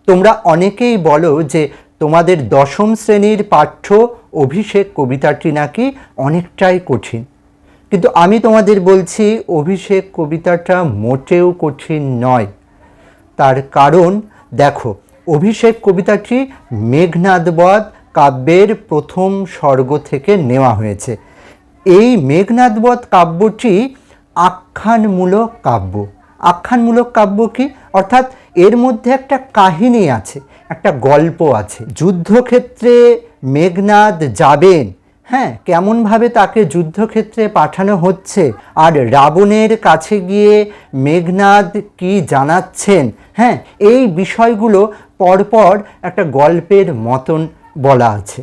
তোমরা অনেকেই বলো যে তোমাদের দশম শ্রেণীর পাঠ্য অভিষেক কবিতাটি নাকি অনেকটাই কঠিন, কিন্তু আমি তোমাদের বলছি অভিষেক কবিতাটা মোটেও কঠিন নয়। তার কারণ দেখো, অভিষেক কবিতাটি মেঘনাদবধ কাব্যের প্রথম স্বর্গ থেকে নেওয়া হয়েছে। এই মেঘনাদবধ কাব্যটি আখ্যানমূলক কাব্য। আখ্যানমূলক কাব্য কি? অর্থাৎ এর মধ্যে একটা কাহিনী আছে, একটা গল্প আছে। যুদ্ধক্ষেত্রে মেঘনাদ যাবেন, হ্যাঁ, কেমনভাবে তাকে যুদ্ধক্ষেত্রে পাঠানো হচ্ছে, আর রাবণের কাছে গিয়ে মেঘনাদ কি জানাচ্ছেন, হ্যাঁ, এই বিষয়গুলো পরপর একটা গল্পের মতন বলা আছে।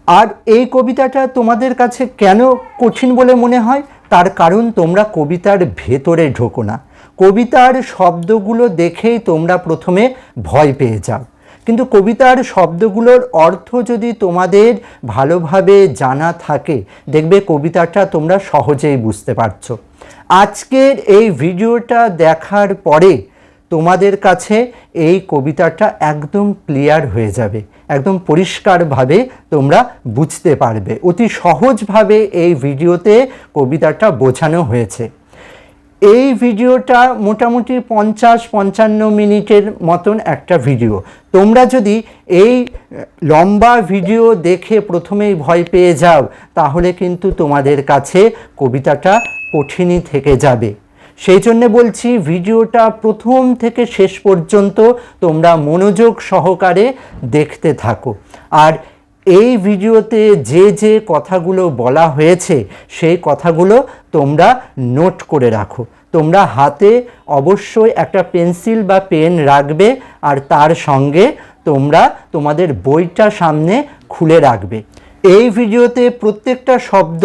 আর এই কবিতাটা তোমাদের কাছে কেন কঠিন বলে মনে হয়? তার কারণ তোমরা কবিতার ভেতরে ঢোকো না। কবিতার শব্দগুলো দেখেই তোমরা প্রথমে ভয় পেয়ে যাও, কিন্তু কবিতার শব্দগুলোর অর্থ যদি তোমাদের ভালোভাবে জানা থাকে, দেখবে কবিতাটা তোমরা সহজেই বুঝতে পারছো। আজকের এই ভিডিওটা দেখার পরে তোমাদের কাছে এই কবিতাটা একদম ক্লিয়ার হয়ে যাবে, একদম পরিষ্কারভাবে তোমরা বুঝতে পারবে। অতি সহজভাবে এই ভিডিওতে কবিতাটা বোঝানো হয়েছে। এই ভিডিওটা মোটামুটি 50-55 মিনিটের মতন একটা ভিডিও। তোমরা যদি এই লম্বা ভিডিও দেখে প্রথমেই ভয় পেয়ে যাও, তাহলে কিন্তু তোমাদের কাছে কবিতাটা কঠিনই থেকে যাবে। সেই জন্যে বলছি, ভিডিওটা প্রথম থেকে শেষ পর্যন্ত তোমরা মনোযোগ সহকারে দেখতে থাকো। আর এই ভিডিওতে যে যে কথাগুলো বলা হয়েছে সেই কথাগুলো তোমরা নোট করে রাখো। তোমরা হাতে অবশ্যই একটা পেন্সিল বা পেন রাখবে, আর তার সঙ্গে তোমরা তোমাদের বইটা সামনে খুলে রাখবে। এই ভিডিওতে প্রত্যেকটা শব্দ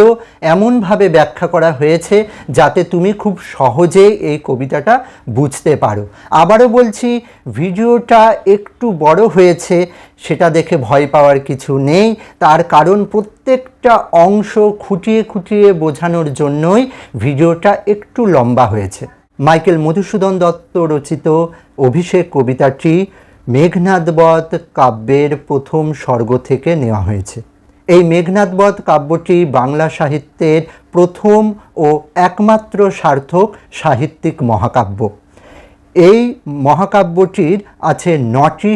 এমনভাবে ব্যাখ্যা করা হয়েছে যাতে তুমি খুব সহজেই এই কবিতাটা বুঝতে পারো। আবারও বলছি, ভিডিওটা একটু বড় হয়েছে, সেটা দেখে ভয় পাওয়ার কিছু নেই। তার কারণ প্রত্যেকটা অংশ খুঁটিয়ে খুঁটিয়ে বোঝানোর জন্যই ভিডিওটা একটু লম্বা হয়েছে। মাইকেল মধুসূদন দত্ত রচিত অভিষেক কবিতাটি মেঘনাদবধ কাব্যের প্রথম স্বর্গ থেকে নেওয়া হয়েছে। এই মেঘনাদবধ কাব্যটি বাংলা সাহিত্যের প্রথম ও একমাত্র সার্থক সাহিত্যিক মহাকাব্য। এই মহাকাব্যটির আছে 9টি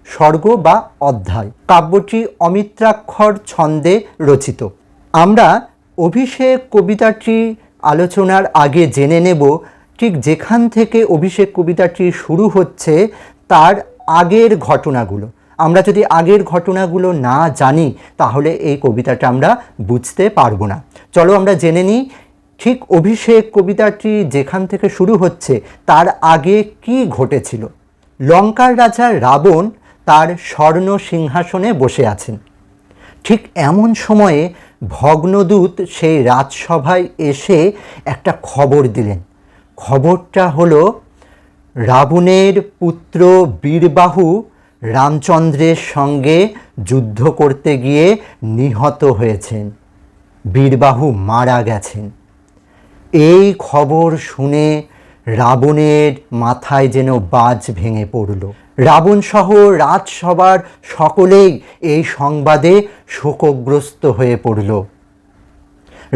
স্বর্গ বা অধ্যায়। কাব্যটি অমিত্রাক্ষর ছন্দে রচিত। আমরা অভিষেক কবিতাটি আলোচনার আগে জেনে নেব ঠিক যেখান থেকে অভিষেক কবিতাটি শুরু হচ্ছে তার আগের ঘটনাগুলো। আমরা যদি আগের ঘটনাগুলো না জানি, তাহলে এই কবিতাটা আমরা বুঝতে পারবো না। চলো আমরা জেনে নিই ঠিক অভিষেক কবিতাটি যেখান থেকে শুরু হচ্ছে তার আগে কি ঘটেছিল। লঙ্কার রাজা রাবণ তার স্বর্ণ সিংহাসনে বসে আছেন। ঠিক এমন সময়ে ভগ্নদূত সেই রাজসভায় এসে একটা খবর দিলেন। খবরটা হলো, রাবণের পুত্র বীরবাহু রামচন্দ্রের সঙ্গে যুদ্ধ করতে গিয়ে নিহত হয়েছেন, বীরবাহু মারা গেছেন। এই খবর শুনে রাবণের মাথায় যেন বাজ ভেঙে পড়ল। রাবণ সহ রাজসভার সকলেই এই সংবাদে শোকগ্রস্ত হয়ে পড়ল।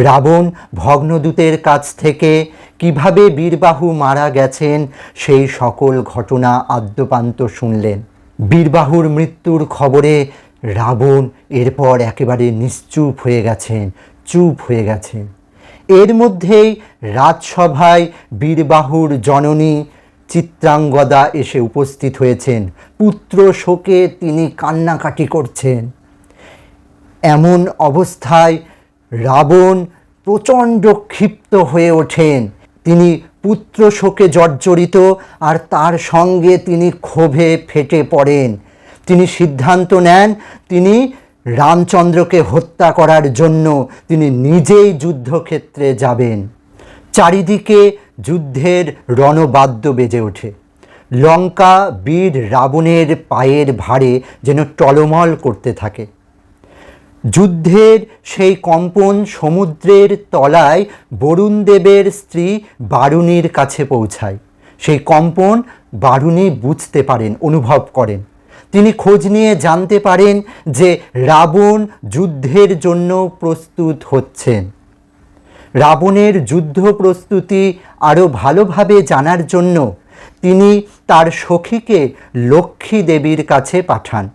রাবণ ভগ্নদূতের কাছ থেকে কিভাবে বীরবাহু মারা গেছেন সেই সকল ঘটনা আদ্যোপান্ত শুনলেন। বীরবাহুর মৃত্যুর খবরে রাবণ এরপর একেবারে নিশ্চুপ হয়ে গেছেন, চুপ হয়ে গেছেন। এর মধ্যেই রাজসভায় বীরবাহুর জননী চিত্রাঙ্গদা এসে উপস্থিত হয়েছেন। পুত্র শোকে তিনি কান্নাকাটি করছেন। এমন অবস্থায় রাবণ প্রচণ্ড ক্ষিপ্ত হয়ে ওঠেন। তিনি পুত্র শোকে জর্জরিত, আর তার সঙ্গে তিনি ক্ষোভে ফেটে পড়েন। তিনি সিদ্ধান্ত নেন তিনি রামচন্দ্রকে হত্যা করার জন্য তিনি নিজেই যুদ্ধক্ষেত্রে যাবেন। চারিদিকে যুদ্ধের রণবাদ্য বেজে ওঠে। লঙ্কা বীর রাবণের পায়ের ভারে যেন টলমল করতে থাকে। যুদ্ধের সেই কম্পন সমুদ্রের তলায় বরুণদেবের স্ত্রী বারুণীর কাছে পৌঁছায়। সেই কম্পন বারুণী বুঝতে পারেন, অনুভব করেন। তিনি খোঁজ নিয়ে জানতে পারেন যে রাবণ যুদ্ধের জন্য প্রস্তুত হচ্ছেন। রাবণের যুদ্ধ প্রস্তুতি আরও ভালোভাবে জানার জন্য তিনি তার সখীকে লক্ষ্মী দেবীর কাছে পাঠান।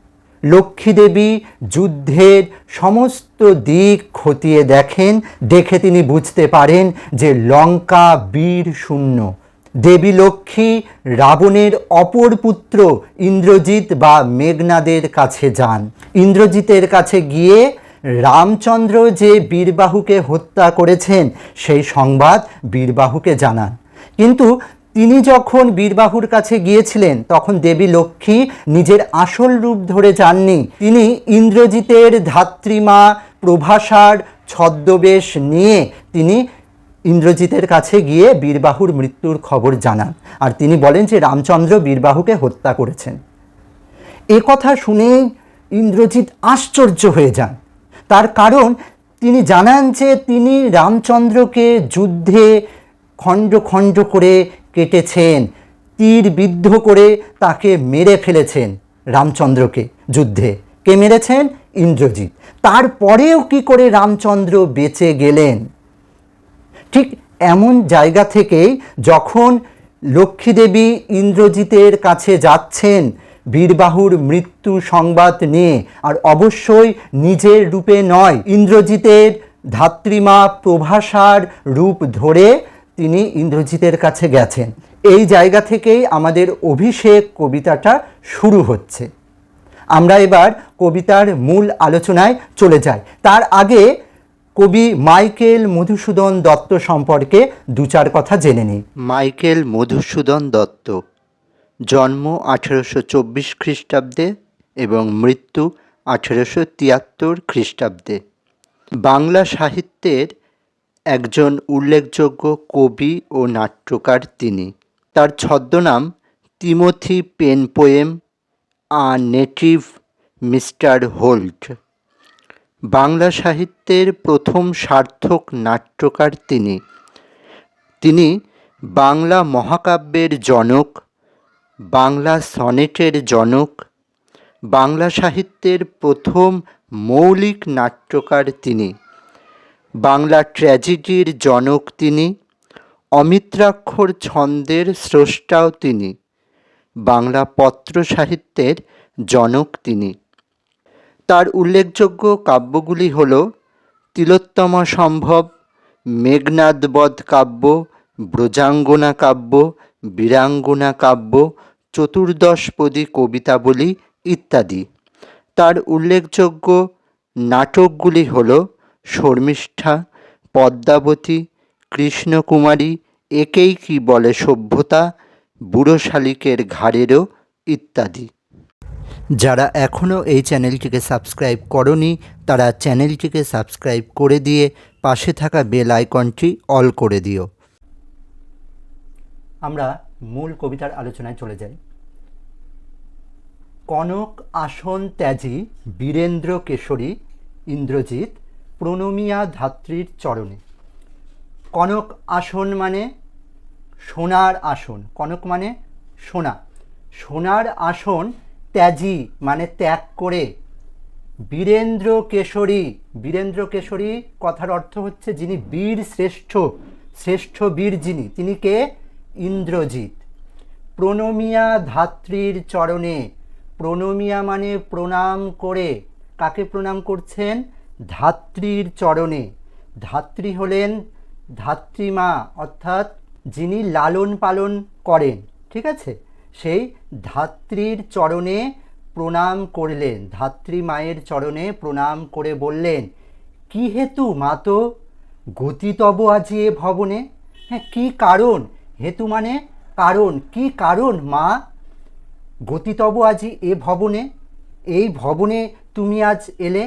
লক্ষ্মী দেবী যুদ্ধের সমস্ত দিক খতিয়ে দেখেন, দেখে তিনি বুঝতে পারেন যে লঙ্কা বীর শূন্য। দেবী লক্ষ্মী রাবণের অপর পুত্র ইন্দ্রজিৎ বা মেঘনাদের কাছে যান। ইন্দ্রজিতের কাছে গিয়ে রামচন্দ্র যে বীরবাহুকে হত্যা করেছেন সেই সংবাদ বীরবাহুকে জানান। কিন্তু তিনি যখন বীরবাহুর কাছে গিয়েছিলেন তখন দেবী লক্ষ্মী নিজের আসল রূপ ধরে যাননি। তিনি ইন্দ্রজিতের ধাত্রীমা প্রভাসার ছদ্মবেশ নিয়ে তিনি ইন্দ্রজিতের কাছে গিয়ে বীরবাহুর মৃত্যুর খবর জানান। আর তিনি বলেন যে রামচন্দ্র বীরবাহুকে হত্যা করেছেন। এ কথা শুনেই ইন্দ্রজিৎ আশ্চর্য হয়ে যান। তার কারণ তিনি জানান যে তিনি রামচন্দ্রকে যুদ্ধে খণ্ড খণ্ড করে কেটেছেন, তীর বিদ্ধ করে তাকে মেরে ফেলেছেন। রামচন্দ্রকে যুদ্ধে কে মেরেছেন? ইন্দ্রজিৎ। তারপরেও কি করে রামচন্দ্র বেঁচে গেলেন? ঠিক এমন জায়গা থেকেই যখন লক্ষ্মীদেবী ইন্দ্রজিতের কাছে যাচ্ছেন বীরবাহুর মৃত্যু সংবাদ নিয়ে, আর অবশ্যই নিজের রূপে নয়, ইন্দ্রজিতের ধাত্রীমা প্রভাসার রূপ ধরে তিনি ইন্দ্রজিতের কাছে গেছেন। এই জায়গা থেকেই আমাদের অভিষেক কবিতাটা শুরু হচ্ছে। আমরা এবার কবিতার মূল আলোচনায় চলে যাই। তার আগে কবি মাইকেল মধুসূদন দত্ত সম্পর্কে দু চার কথা জেনে নিই। মাইকেল মধুসূদন দত্ত জন্ম 1824 খ্রিস্টাব্দে এবং মৃত্যু 1873 খ্রিস্টাব্দে। বাংলা সাহিত্যের একজন উল্লেখযোগ্য কবি ও নাট্যকার তিনি। তার ছদ্মনাম টিমোথি পেন পোয়েম, আ নেটিভ মিস্টার হোল্ট। বাংলা সাহিত্যের প্রথম সার্থক নাট্যকার তিনি। তিনি বাংলা মহাকাব্যের জনক, বাংলা সনেটের জনক, বাংলা সাহিত্যের প্রথম মৌলিক নাট্যকার তিনি। বাংলা ট্র্যাজেডির জনক তিনি। অমিত্রাক্ষর ছন্দের স্রষ্টাও তিনি। বাংলা পত্র সাহিত্যের জনক তিনি। তার উল্লেখযোগ্য কাব্যগুলি হল তিলোত্তমা সম্ভব, মেঘনাদবধ কাব্য, ব্রজাঙ্গনা কাব্য, বীরাঙ্গনা কাব্য, চতুর্দশপদী কবিতাবলী ইত্যাদি। তার উল্লেখযোগ্য নাটকগুলি হল শর্মিষ্ঠা, পদ্মাবতী, কৃষ্ণকুমারী, একেই কি বলে সভ্যতা, বুড়ো শালিকের ঘাড়েরও ইত্যাদি। যারা এখনও এই চ্যানেলটিকে সাবস্ক্রাইব করনি তারা চ্যানেলটিকে সাবস্ক্রাইব করে দিয়ে পাশে থাকা বেল আইকনটি অল করে দিও। আমরা মূল কবিতার আলোচনায় চলে যাই। কনক আসন ত্যাজি বীরেন্দ্র কেশরী ইন্দ্রজিৎ প্রণমিয়া ধাত্রীর চরণে। কনক আসন মানে সোনার আসন, কনক মানে সোনা, সোনার আসন ত্যাজি মানে ত্যাগ করে, বীরেন্দ্র কেশরী, বীরেন্দ্র কেশরী কথার অর্থ হচ্ছে যিনি বীর শ্রেষ্ঠ, শ্রেষ্ঠ বীর যিনি, তিনি কে? ইন্দ্রজিৎ। প্রণমিয়া ধাত্রীর চরণে, প্রণমিয়া মানে প্রণাম করে, কাকে প্রণাম করছেন? ধাত্রীর চরণে। ধাত্রী হলেন ধাত্রীমা, অর্থাৎ যিনি লালন পালন করেন, ঠিক আছে? সেই ধাত্রীর চরণে প্রণাম করলেন, ধাত্রী মায়ের চরণে প্রণাম করে বললেন, কি হেতু মাতো গতিতব আজি এ ভবনে। হ্যাঁ, কি কারণ? হেতু মানে কারণ, কি কারণ মা? গতিতব আজি এ ভবনে, এই ভবনে তুমি আজ এলে।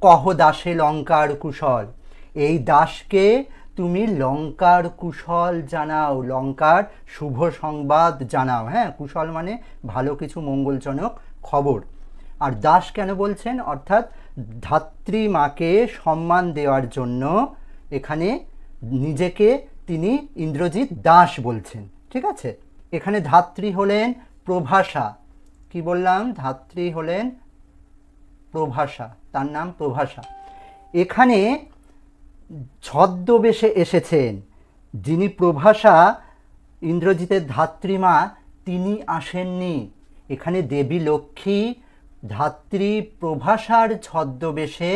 কহ দাসে লঙ্কার কুশল, এই দাসকে তুমি লঙ্কার কুশল জানাও, লঙ্কার শুভ সংবাদ জানাও। হ্যাঁ, কুশল মানে ভালো কিছু, মঙ্গলজনক খবর। আর দাস কেন বলছেন? অর্থাৎ ধাত্রী মাকে সম্মান দেওয়ার জন্য এখানে নিজেকে তিনি ইন্দ্রজিৎ দাস বলছেন, ঠিক আছে। এখানে ধাত্রী হলেন প্রভাষা। কি বললাম? ধাত্রী হলেন প্রভাষা, তার নাম প্রভাষা। এখানে ছদ্মবেশে এসেছেন যিনি প্রভাষা, ইন্দ্রজিতের ধাত্রীমা, তিনি আসেননি। এখানে দেবী লক্ষ্মী ধাত্রী প্রভাষার ছদ্মবেশে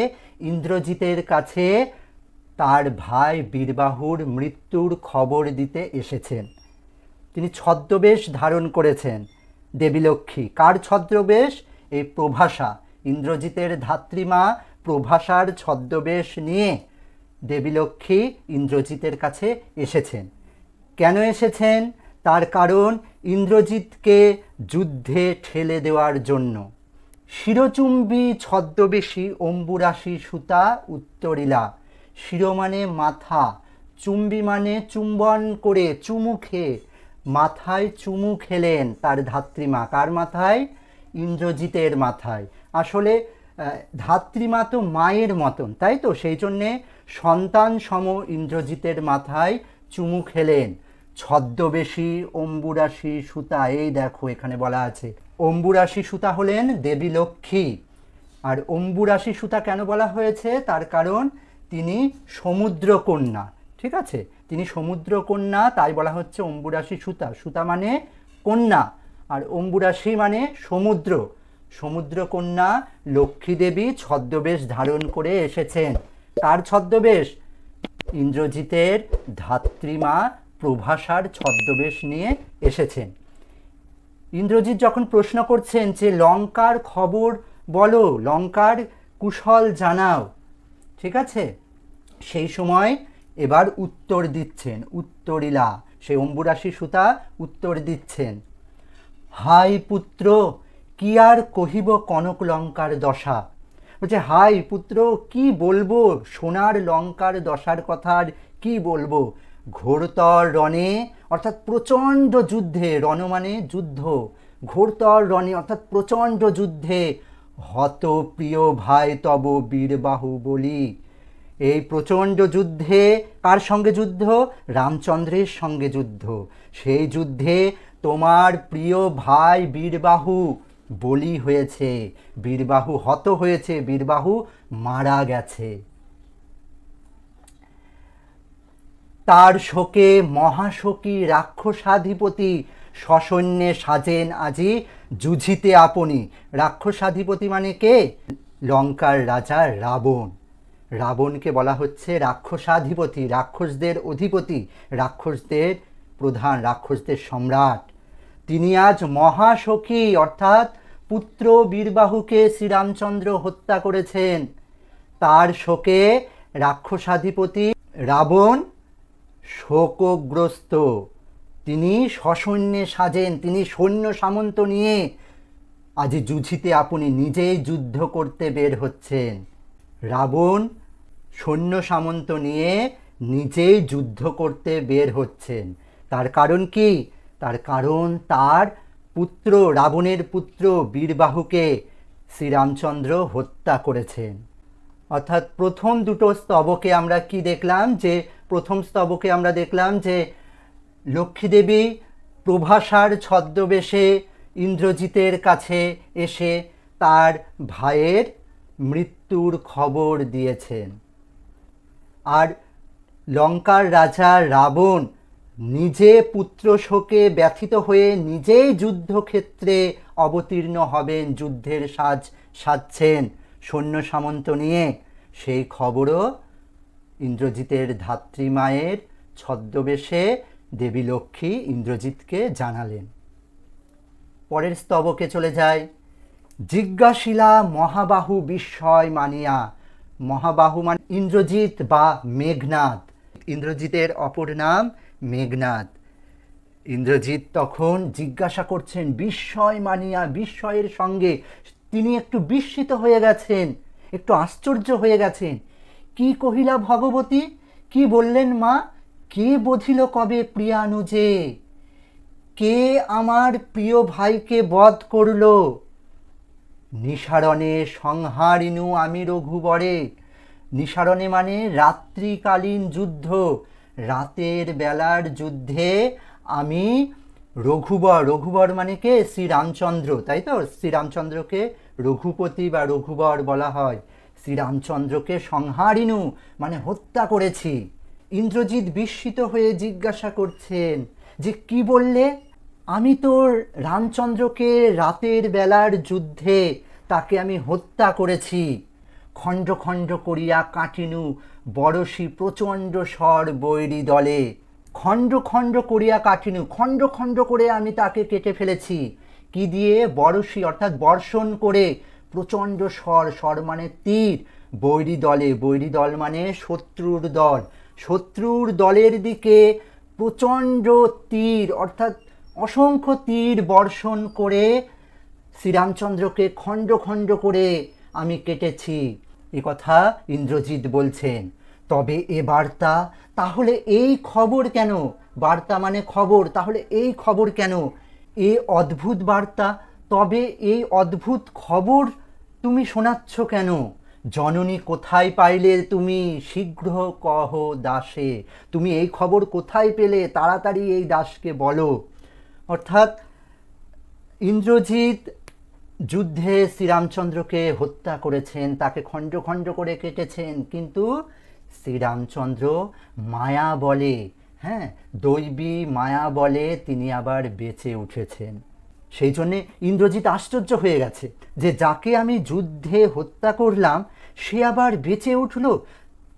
ইন্দ্রজিতের কাছে তার ভাই বীরবাহুর মৃত্যুর খবর দিতে এসেছেন। তিনি ছদ্মবেশ ধারণ করেছেন দেবী লক্ষ্মী। কার ছদ্মবেশ? এই প্রভাষা, ইন্দ্রজিতের ধাত্রীমা প্রভাষার ছদ্মবেশ নিয়ে দেবী লক্ষ্মী ইন্দ্রজিতের কাছে এসেছেন। কেন এসেছেন? তার কারণ ইন্দ্রজিৎকে যুদ্ধে ঠেলে দেওয়ার জন্য। শিরচুম্বী ছদ্মবেশী অম্বুরাশি সুতা উত্তরিলা। শির মানে মাথা, চুম্বী মানে চুম্বন করে, চুমু খেয়ে, মাথায় চুমু খেলেন তার ধাত্রীমা। কার মাথায়? ইন্দ্রজিতের মাথায়। আসলে ধাত্রীমা তো মায়ের মতন, তাই তো? সেই জন্যে সন্তান সম ইন্দ্রজিতের মাথায় চুমু খেলেন। ছদ্মবেশী অম্বুরাশি সুতা, এই দেখো এখানে বলা আছে। অম্বুরাশি সুতা হলেন দেবী লক্ষ্মী। আর অম্বুরাশি সুতা কেন বলা হয়েছে? তার কারণ তিনি সমুদ্রকন্যা। ঠিক আছে, তিনি সমুদ্রকন্যা, তাই বলা হচ্ছে অম্বুরাশি সুতা। সুতা মানে কন্যা, আর অম্বুরাশি মানে সমুদ্র। সমুদ্রকন্যা লক্ষ্মী দেবী ছদ্মবেশ ধারণ করে এসেছেন। তার ছদ্মবেশ? ইন্দ্রজিতের ধাত্রীমা প্রভাষার ছদ্মবেশ নিয়ে এসেছেন। ইন্দ্রজিৎ যখন প্রশ্ন করছেন যে লঙ্কার খবর বলো, লঙ্কার কুশল জানাও, ঠিক আছে, সেই সময় এবার উত্তর দিচ্ছেন উত্তরিলা, সেই অম্বুরাশি সুতা উত্তর দিচ্ছেন। হাই পুত্র, কি আর কহিব কনক লঙ্কার দশা। বলছে হাই পুত্র, কি বলবো সোনার লঙ্কার দশার কথা, আর কি বলবো। ঘোরতর রণে অর্থাৎ প্রচণ্ড যুদ্ধে, রণ মানে যুদ্ধ, ঘোরতর রণে অর্থাৎ প্রচণ্ড যুদ্ধে, হত প্রিয় ভাই তব বীরবাহু বলি। এই প্রচণ্ড যুদ্ধে কার সঙ্গে যুদ্ধ? রামচন্দ্রের সঙ্গে যুদ্ধ। সেই যুদ্ধে তোমার প্রিয় ভাই বীরবাহু বলি হয়েছে, বীরবাহু হত হয়েছে, বীরবাহু মারা গেছে। তার শোকে মহাশোকী রাক্ষসাধিপতি সসৈন্যে সাজেন আজি যুঝিতে আপনি। রাক্ষসাধিপতি মানে কে? লঙ্কার রাজা রাবণ। রাবণকে বলা হচ্ছে রাক্ষসাধিপতি, রাক্ষসদের অধিপতি, রাক্ষসদের প্রধান, রাক্ষসদের সম্রাট। তিনি আজ মহাশোকী অর্থাৎ পুত্র বীরবাহুকে শ্রীরামচন্দ্র হত্যা করেছেন। তার শোকে রাক্ষসাধিপতি রাবণ শোকগ্রস্ত। তিনি সসৈন্যে সাজেন, তিনি সৈন্য সামন্ত নিয়ে আজ যুঝিতে আপনি, নিজেই যুদ্ধ করতে বের হচ্ছেন। রাবণ সৈন্য সামন্ত নিয়ে নিজেই যুদ্ধ করতে বের হচ্ছেন। তার কারণ কি? তার কারণ তার পুত্র, রাবণের পুত্র বীরবাহুকে শ্রীরামচন্দ্র হত্যা করেছেন। অর্থাৎ প্রথম দুটো স্তবকে আমরা কি দেখলাম? যে প্রথম স্তবকে আমরা দেখলাম যে লক্ষ্মীদেবী প্রভাষার ছদ্মবেশে ইন্দ্রজিতের কাছে এসে তার ভাইয়ের মৃত্যুর খবর দিয়েছেন। আর লঙ্কার রাজা রাবণ নিজে পুত্র শোকে ব্যথিত হয়ে নিজেই যুদ্ধক্ষেত্রে অবতীর্ণ হবেন, যুদ্ধের সাজছেন সৈন্য সামন্ত নিয়ে। সেই খবরও ইন্দ্রজিতের ধাত্রীমায়ের ছদ্মবেশে দেবী লক্ষ্মী ইন্দ্রজিৎকে জানালেন। পরের স্তবকে চলে যায়। জিজ্ঞাসিলা মহাবাহু বিস্ময় মানিয়া। মহাবাহু মানে ইন্দ্রজিৎ বা মেঘনাদ। ইন্দ্রজিতের অপর নাম মেঘনাদ। ইন্দ্রজিৎ তখন জিজ্ঞাসা করছেন বিস্ময় মানিয়া, বিস্ময়ের সঙ্গে তিনি একটু বিস্মিত হয়ে গেছেন, একটু আশ্চর্য হয়ে গেছেন। কি কহিলা ভগবতী? কি বললেন মা? কে বধিল কবে প্রিয়ানুজে? কে আমার প্রিয় ভাইকে বধ করল? নিসারণে সংহারিনু আমি রঘুবরে। নিসারণে মানে রাত্রিকালীন যুদ্ধ, রাতের বেলার যুদ্ধে আমি রঘুবর, রঘুবর মানে কে? শ্রীরামচন্দ্র, তাই তো? শ্রীরামচন্দ্রকে রঘুপতি বা রঘুবর বলা হয়। শ্রীরামচন্দ্রকে সংহারিনু মানে হত্যা করেছি। ইন্দ্রজিৎ বিস্মিত হয়ে জিজ্ঞাসা করছেন যে কি বললে? আমি তোর রামচন্দ্রকে রাতের বেলার যুদ্ধে তাকে আমি হত্যা করেছি। খণ্ড খণ্ড করিয়া কাটিনু বরশি প্রচণ্ড স্বর বৈরী দলে। খণ্ড খণ্ড করিয়া কাটিনু, খণ্ড খণ্ড করে আমি তাকে কেটে ফেলেছি। কি দিয়ে? বরশি অর্থাৎ বর্ষণ করে, প্রচণ্ড স্বর, স্বর মানে তীর, বৈরী দলে, বৈরী দল মানে শত্রুর দল, শত্রুর দলের দিকে প্রচণ্ড তীর অর্থাৎ অসংখ্য তীর বর্ষণ করে শ্রীরামচন্দ্রকে খণ্ড খণ্ড করে আমি কেটেছি। এ কথা ইন্দ্রজিৎ বলছেন। তবে এ বার্তা, তাহলে এই খবর কেন? বার্তা মানে খবর, তাহলে এই খবর কেন? এ অদ্ভুত বার্তা, তবে এই অদ্ভুত খবর তুমি শোনাচ্ছ কেন? জননী কোথায় পাইলে তুমি? শীঘ্র কহ দাসে। তুমি এই খবর কোথায় পেলে? তাড়াতাড়ি এই দাসকে বলো। অর্থাৎ ইন্দ্রজিৎ যুদ্ধে শ্রীরামচন্দ্রকে হত্যা করেছেন, তাকে খণ্ড খণ্ড করে কেটেছেন, কিন্তু শ্রীরামচন্দ্র মায়া বলে, হ্যাঁ, দৈবী মায়া বলে তিনি আবার বেঁচে উঠেছেন। সেই জন্যে ইন্দ্রজিৎ আশ্চর্য হয়ে গেছে যে যাকে আমি যুদ্ধে হত্যা করলাম সে আবার বেঁচে উঠল।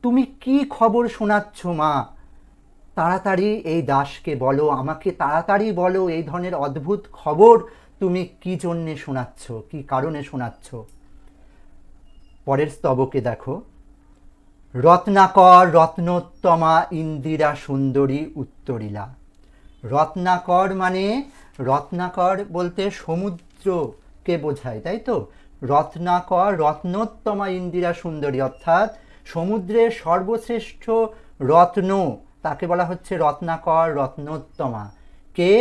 তুমি কি খবর শোনাচ্ছ মা? তাড়াতাড়ি এই দাসকে বলো, আমাকে তাড়াতাড়ি বলো, এই ধরনের অদ্ভুত খবর তুমি কি জন্যে শোনাচ্ছ, কি কারণে শোনাচ্ছ? পরের স্তবকে দেখো, রত্নাকর রত্নোত্তমা ইন্দিরা সুন্দরী উত্তরিলা। রত্নাকর মানে, রত্নাকর বলতে সমুদ্রকে বোঝায়, তাই তো? রত্নাকর রত্নোত্তমা ইন্দিরা সুন্দরী অর্থাৎ সমুদ্রের সর্বশ্রেষ্ঠ রত্ন, তাকে বলা হচ্ছে রত্নাকর রত্নোত্তমা। কে?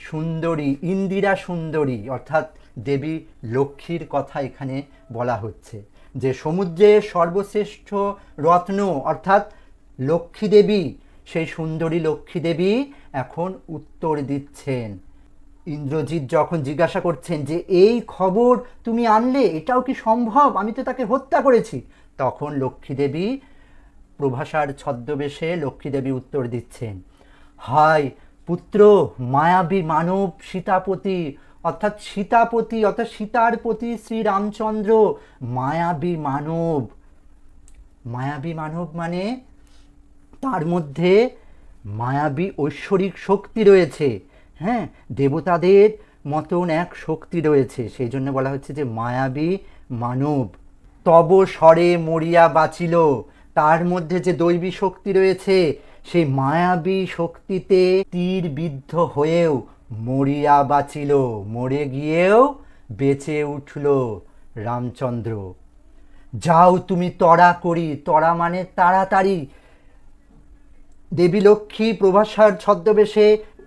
সুন্দরী, ইন্দিরা সুন্দরী অর্থাৎ দেবী লক্ষ্মীর কথা এখানে বলা হচ্ছে, যে সমুদ্রের সর্বশ্রেষ্ঠ রত্ন অর্থাৎ লক্ষ্মী দেবী, সেই সুন্দরী লক্ষ্মী দেবী এখন উত্তর দিচ্ছেন। ইন্দ্রজিৎ যখন জিজ্ঞাসা করছেন যে এই খবর তুমি আনলে, এটাও কি সম্ভব? আমি তো তাকে হত্যা করেছি। তখন লক্ষ্মী দেবী প্রভাষার ছদ্মবেশে লক্ষ্মী দেবী উত্তর দিচ্ছেন, হায় পুত্র, মায়াবী মানব সীতাপতি অর্থাৎ সীতাপতি অর্থাৎ সীতার প্রতি শ্রীরামচন্দ্র মায়াবী মানব। মায়াবী মানব মানে তার মধ্যে মায়াবী ঐশ্বরিক শক্তি রয়েছে, হ্যাঁ, দেবতাদের মতন এক শক্তি রয়েছে, সেই জন্য বলা হচ্ছে যে মায়াবী মানব। তব স্বরে মরিয়া বাঁচিল, তার মধ্যে যে দৈবী শক্তি রয়েছে সেই মায়াবী শক্তিতে তীর বিদ্ধ হয়েও মরিয়া বাঁচিল, মরে গিয়েও বেঁচে উঠল রামচন্দ্র। যাও তুমি তড়া করি, তড়া মানে তাড়াতাড়ি। দেবী লক্ষ্মী প্রভাষার ছদ্মবেশে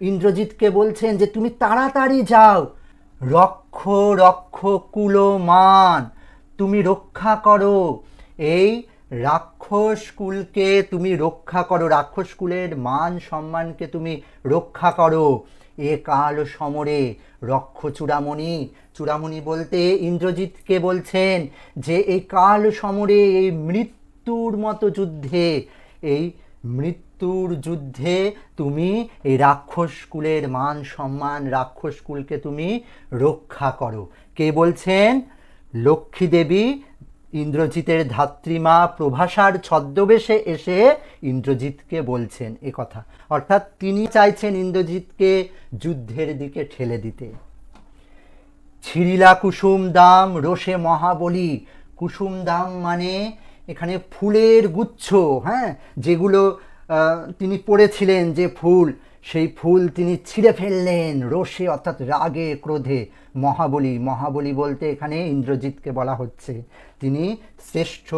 ইন্দ্রজিৎকে বলছেন যে তুমি তাড়াতাড়ি যাও। রক্ষ রক্ষ কুলমান, তুমি রক্ষা করো এই রাক্ষস কুলকে, তুমি রক্ষা করো, রাক্ষস কুলের মান সম্মানকে তুমি রক্ষা করো। এ কাল সমরে রক্ষ চূড়ামণি, চূড়ামণি বলতে ইন্দ্রজিৎকে বলছেন যে এই কাল সমরে, এই মৃত্যুর মতো যুদ্ধে, এই মৃত্যুর যুদ্ধে তুমি এই রাক্ষস কুলের মান সম্মান, রাক্ষস কুলকে তুমি রক্ষা করো। কে বলছেন? লক্ষ্মী দেবী ইন্দ্রজিতের ধাত্রীমা প্রভাষার ছদ্মবেশে এসে ইন্দ্রজিৎকে বলছেন এ কথা, অর্থাৎ তিনি চাইছেন ইন্দ্রজিৎকে যুদ্ধের দিকে ঠেলে দিতে। ছিরিলা কুসুম দাম রোষে মহাবলী, কুসুম দাম মানে এখানে ফুলের গুচ্ছ, হ্যাঁ, যেগুলো তিনি পড়েছিলেন যে ফুল, সেই ফুল তিনি ছিঁড়ে ফেললেন রোষে অর্থাৎ রাগে ক্রোধে। মহাবলী, মহাবলী বলতে এখানে ইন্দ্রজিৎকে বলা হচ্ছে, তিনি শ্রেষ্ঠ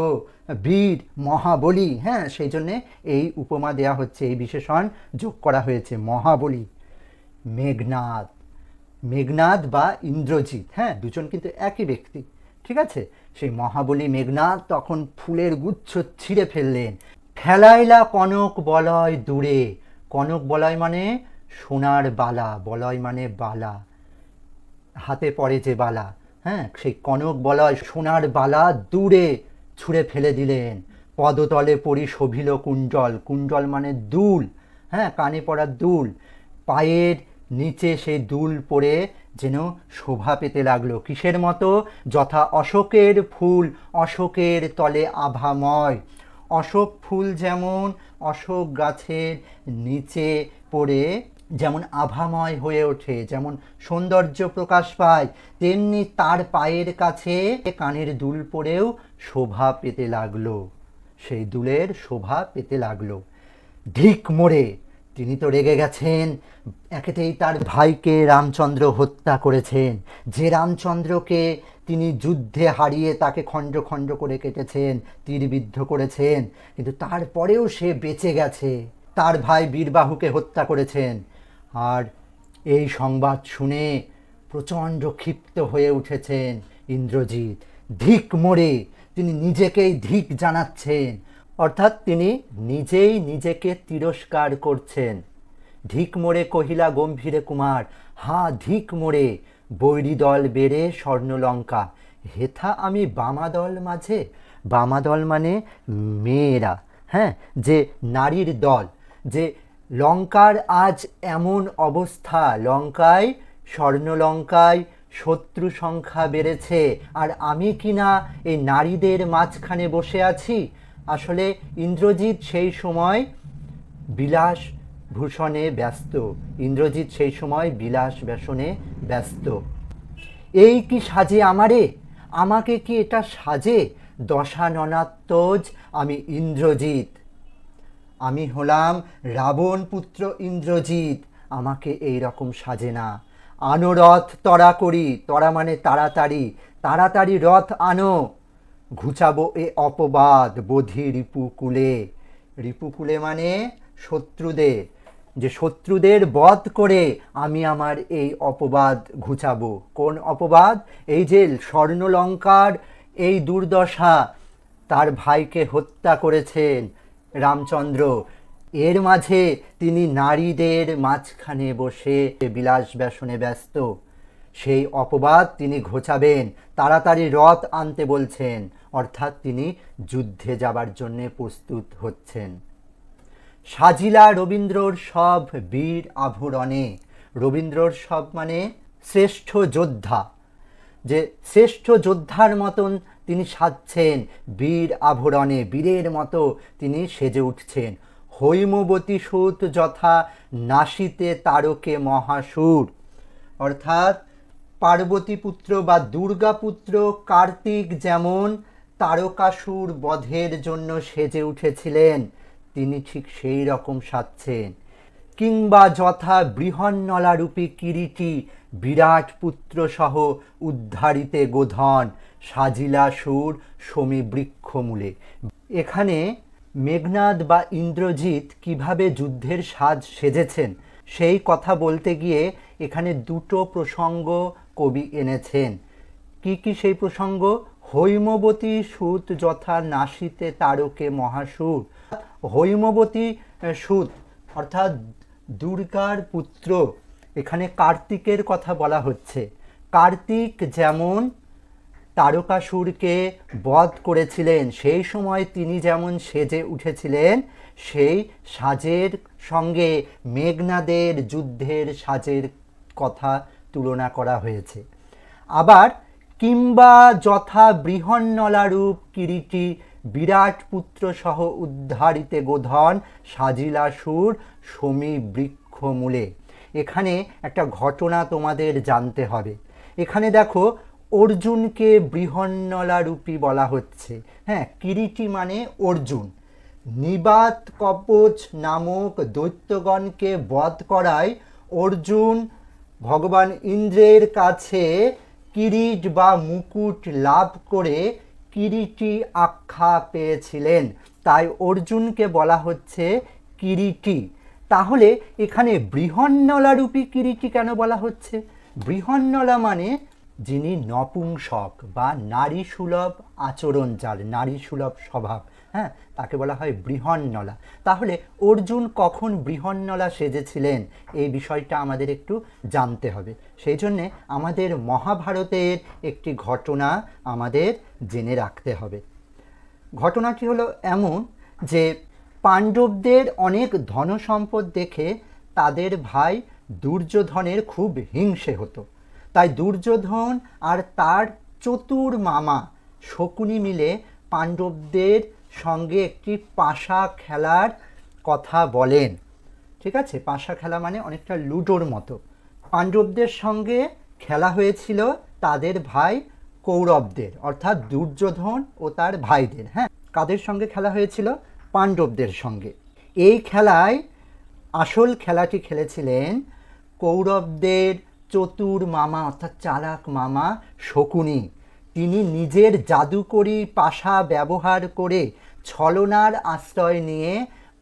বীর মহাবলী, হ্যাঁ, সেই জন্যে এই উপমা দেয়া হচ্ছে, এই বিশেষণ যোগ করা হয়েছে মহাবলী। মেঘনাদ, মেঘনাদ বা ইন্দ্রজিৎ, হ্যাঁ, দুজন কিন্তু একই ব্যক্তি, ঠিক আছে? সেই মহাবলী মেঘনাদ তখন ফুলের গুচ্ছ ছিঁড়ে ফেললেন। ফেলাইলা কনক বলয় দূরে, কনক বলয় মানে সোনার বালা, বলয় মানে বালা, হাতে পরে যে বালা, হ্যাঁ, সেই কনক বলয় সোনার বালা দূরে ছুঁড়ে ফেলে দিলেন। পদতলে পরি শোভিল কুণ্ডল, কুণ্ডল মানে দুল, হ্যাঁ, কানে পড়ার দুল, পায়ের নিচে সেই দুল পড়ে যেন শোভা পেতে লাগলো। কিসের মতো? যথা অশোকের ফুল অশোকের তলে আভাময়। অশোক ফুল যেমন অশোক গাছের নিচে পড়ে যেমন আভাময় হয়ে ওঠে, যেমন সৌন্দর্য প্রকাশ পায়, তেমনি তার পায়ের কাছে কানের দুল পরেও শোভা পেতে লাগলো, সেই দুলের শোভা পেতে লাগলো। ধিক মোড়ে, তিনি তো রেগে গেছেন, একেতেই তার ভাইকে রামচন্দ্র হত্যা করেছেন, যে রামচন্দ্রকে তিনি যুদ্ধে হারিয়ে তাকে খণ্ড খণ্ড করে কেটেছেন, তীরবিদ্ধ করেছেন, কিন্তু তারপরেও সে বেঁচে গেছে। তার ভাই বীরবাহুকে হত্যা করেছেন। আর এই সংবাদ শুনে প্রচণ্ড ক্ষিপ্ত হয়ে উঠেছেন ইন্দ্রজিৎ। ধিক মোড়ে, তিনি নিজেকেই ধিক জানাচ্ছেন, অর্থাৎ তিনি নিজেই নিজেকে তিরস্কার করছেন। ধিক মোড়ে কহিলা গম্ভীরে কুমার, হা ধিক মোড়ে বৈরী দল বেড়ে স্বর্ণলঙ্কা, হেথা আমি বামাদল মাঝে। বামাদল মানে মেয়েরা, হ্যাঁ, যে নারীর দল, যে লঙ্কার আজ এমন অবস্থা, লঙ্কায়, স্বর্ণলঙ্কায় শত্রু সংখ্যা বেড়েছে, আর আমি কিনা এই নারীদের মাঝখানে বসে আছি। আসলে ইন্দ্রজিৎ সেই সময় বিলাস ভূষণে ব্যস্ত, ইন্দ্রজিৎ সেই সময় বিলাস ব্যসনে ব্যস্ত। এই কি সাজে আমারে, আমাকে কি এটা সাজে? দশাননাত্মজ আমি ইন্দ্রজিৎ, আমি হলাম রাবণ পুত্র ইন্দ্রজিৎ, আমাকে এই রকম সাজে না। আনো রথ তরা করি, তরা মানে তাড়াতাড়ি, তাড়াতাড়ি রথ আনো, ঘুচাবো এ অপবাদ বোধি রিপুকুলে। রিপুকুলে মানে শত্রুদের, যে শত্রুদের বধ করে আমি আমার এই অপবাদ ঘুচাবো। কোন অপবাদ? এই যে স্বর্ণলঙ্কার এই দুর্দশা, তার ভাইকে হত্যা করেছেন রামচন্দ্র, এর মাঝে তিনি নারীদের মাঝখানে বসে বিলাস ব্যসনে ব্যস্ত, সেই অপবাদ তিনি ঘোচাবেন। তাড়াতাড়ি রথ আনতে বলছেন, অর্থাৎ তিনি যুদ্ধে যাবার জন্য প্রস্তুত হচ্ছেন। সাজিলা রবীন্দ্রর সব বীর আভরণে, রবীন্দ্রর সব মানে শ্রেষ্ঠ যোদ্ধা, যে শ্রেষ্ঠ যোদ্ধার মতন তিনি সাজছেন, বীর আভরণে, বীরের মতো তিনি সেজে উঠছেন। হৈমবতী সুত যথা নাসিতে তারকে মহাসুর, অর্থাৎ পার্বতী পুত্র বা দুর্গা পুত্র কার্তিক যেমন তারকাসুর বধের জন্য সেজে উঠেছিলেন, তিনি ঠিক সেই রকম সাজছেন। কিংবা যথা বৃহন্নলারূপী কিরীটি বিরাট পুত্র সহ উদ্ধারিতে গোধন, সাজিলা সুর সমী বৃক্ষমূলে। এখানে মেঘনাদ বা ইন্দ্রজিৎ কিভাবে যুদ্ধের সাজ সেজেছেন সেই কথা বলতে গিয়ে এখানে দুটো প্রসঙ্গ কবি এনেছেন। কি কি সেই প্রসঙ্গ? হৈমবতী সুত যথা নাসিতে তারকে মহাসুর, হৈমবতী সুত অর্থাৎ দুর্গার পুত্র, এখানে কার্তিকের কথা বলা হচ্ছে। কার্তিক যেমন তারকাসুরকে বধ করেছিলেন, সেই সময় তিনি যেমন সেজে উঠেছিলেন, সেই সাজের সঙ্গে মেঘনাদের যুদ্ধের সাজের কথা তুলনা করা হয়েছে। আবার কিংবা যথা বৃহন্নলারূপ কিরীটি বিরাট পুত্র সহ উদ্ধারিতে গোধন, সাজিলা সুর সমী বৃক্ষমূলে। এখানে একটা ঘটনা তোমাদের জানতে হবে। এখানে দেখো অর্জুনকে বৃহন্নলারূপী বলা হচ্ছে, হ্যাঁ, কিরীটি মানে অর্জুন। নিবাত কবচ নামক দৈত্যগণকে বধ করায় অর্জুন ভগবান ইন্দ্রের কাছে কিরীট বা মুকুট লাভ করে কিরীটি আখ্যা পেয়েছিলেন, তাই অর্জুনকে বলা হচ্ছে কিরীটি। তাহলে এখানে বৃহন্নলারূপী কিরীটি কেন বলা হচ্ছে? বৃহন্নলা মানে যিনি নপুংসক বা নারী সুলভ আচরণ, যার নারী সুলভ স্বভাব, হ্যাঁ, তাকে বলা হয় বৃহন্নলা। তাহলে অর্জুন কখন বৃহন্নলা সেজেছিলেন এই বিষয়টা আমাদের একটু জানতে হবে। সেই জন্যে আমাদের মহাভারতের একটি ঘটনা আমাদের জেনে রাখতে হবে। ঘটনাটি হলো এমন যে পাণ্ডবদের অনেক ধনসম্পদ দেখে তাদের ভাই দুর্যোধনের খুব হিংসে হতো। তাই দুর্যোধন আর তার চতুর মামা শকুনি মিলে পাণ্ডবদের সঙ্গে একটি পাশা খেলার কথা বলেন। ঠিক আছে, পাশা খেলা মানে অনেকটা লুডোর মতো। পাণ্ডবদের সঙ্গে খেলা হয়েছিল তাদের ভাই কৌরবদের, অর্থাৎ দুর্যোধন ও তার ভাইদের। হ্যাঁ, কাদের সঙ্গে খেলা হয়েছিল? পাণ্ডবদের সঙ্গে। এই খেলায় আসল খেলাটি খেলেছিলেন কৌরবদের চতুর মামা অর্থাৎ চালাক মামা শকুনি। তিনি নিজের জাদুকরি পাশা ব্যবহার করে ছলনার আশ্রয় নিয়ে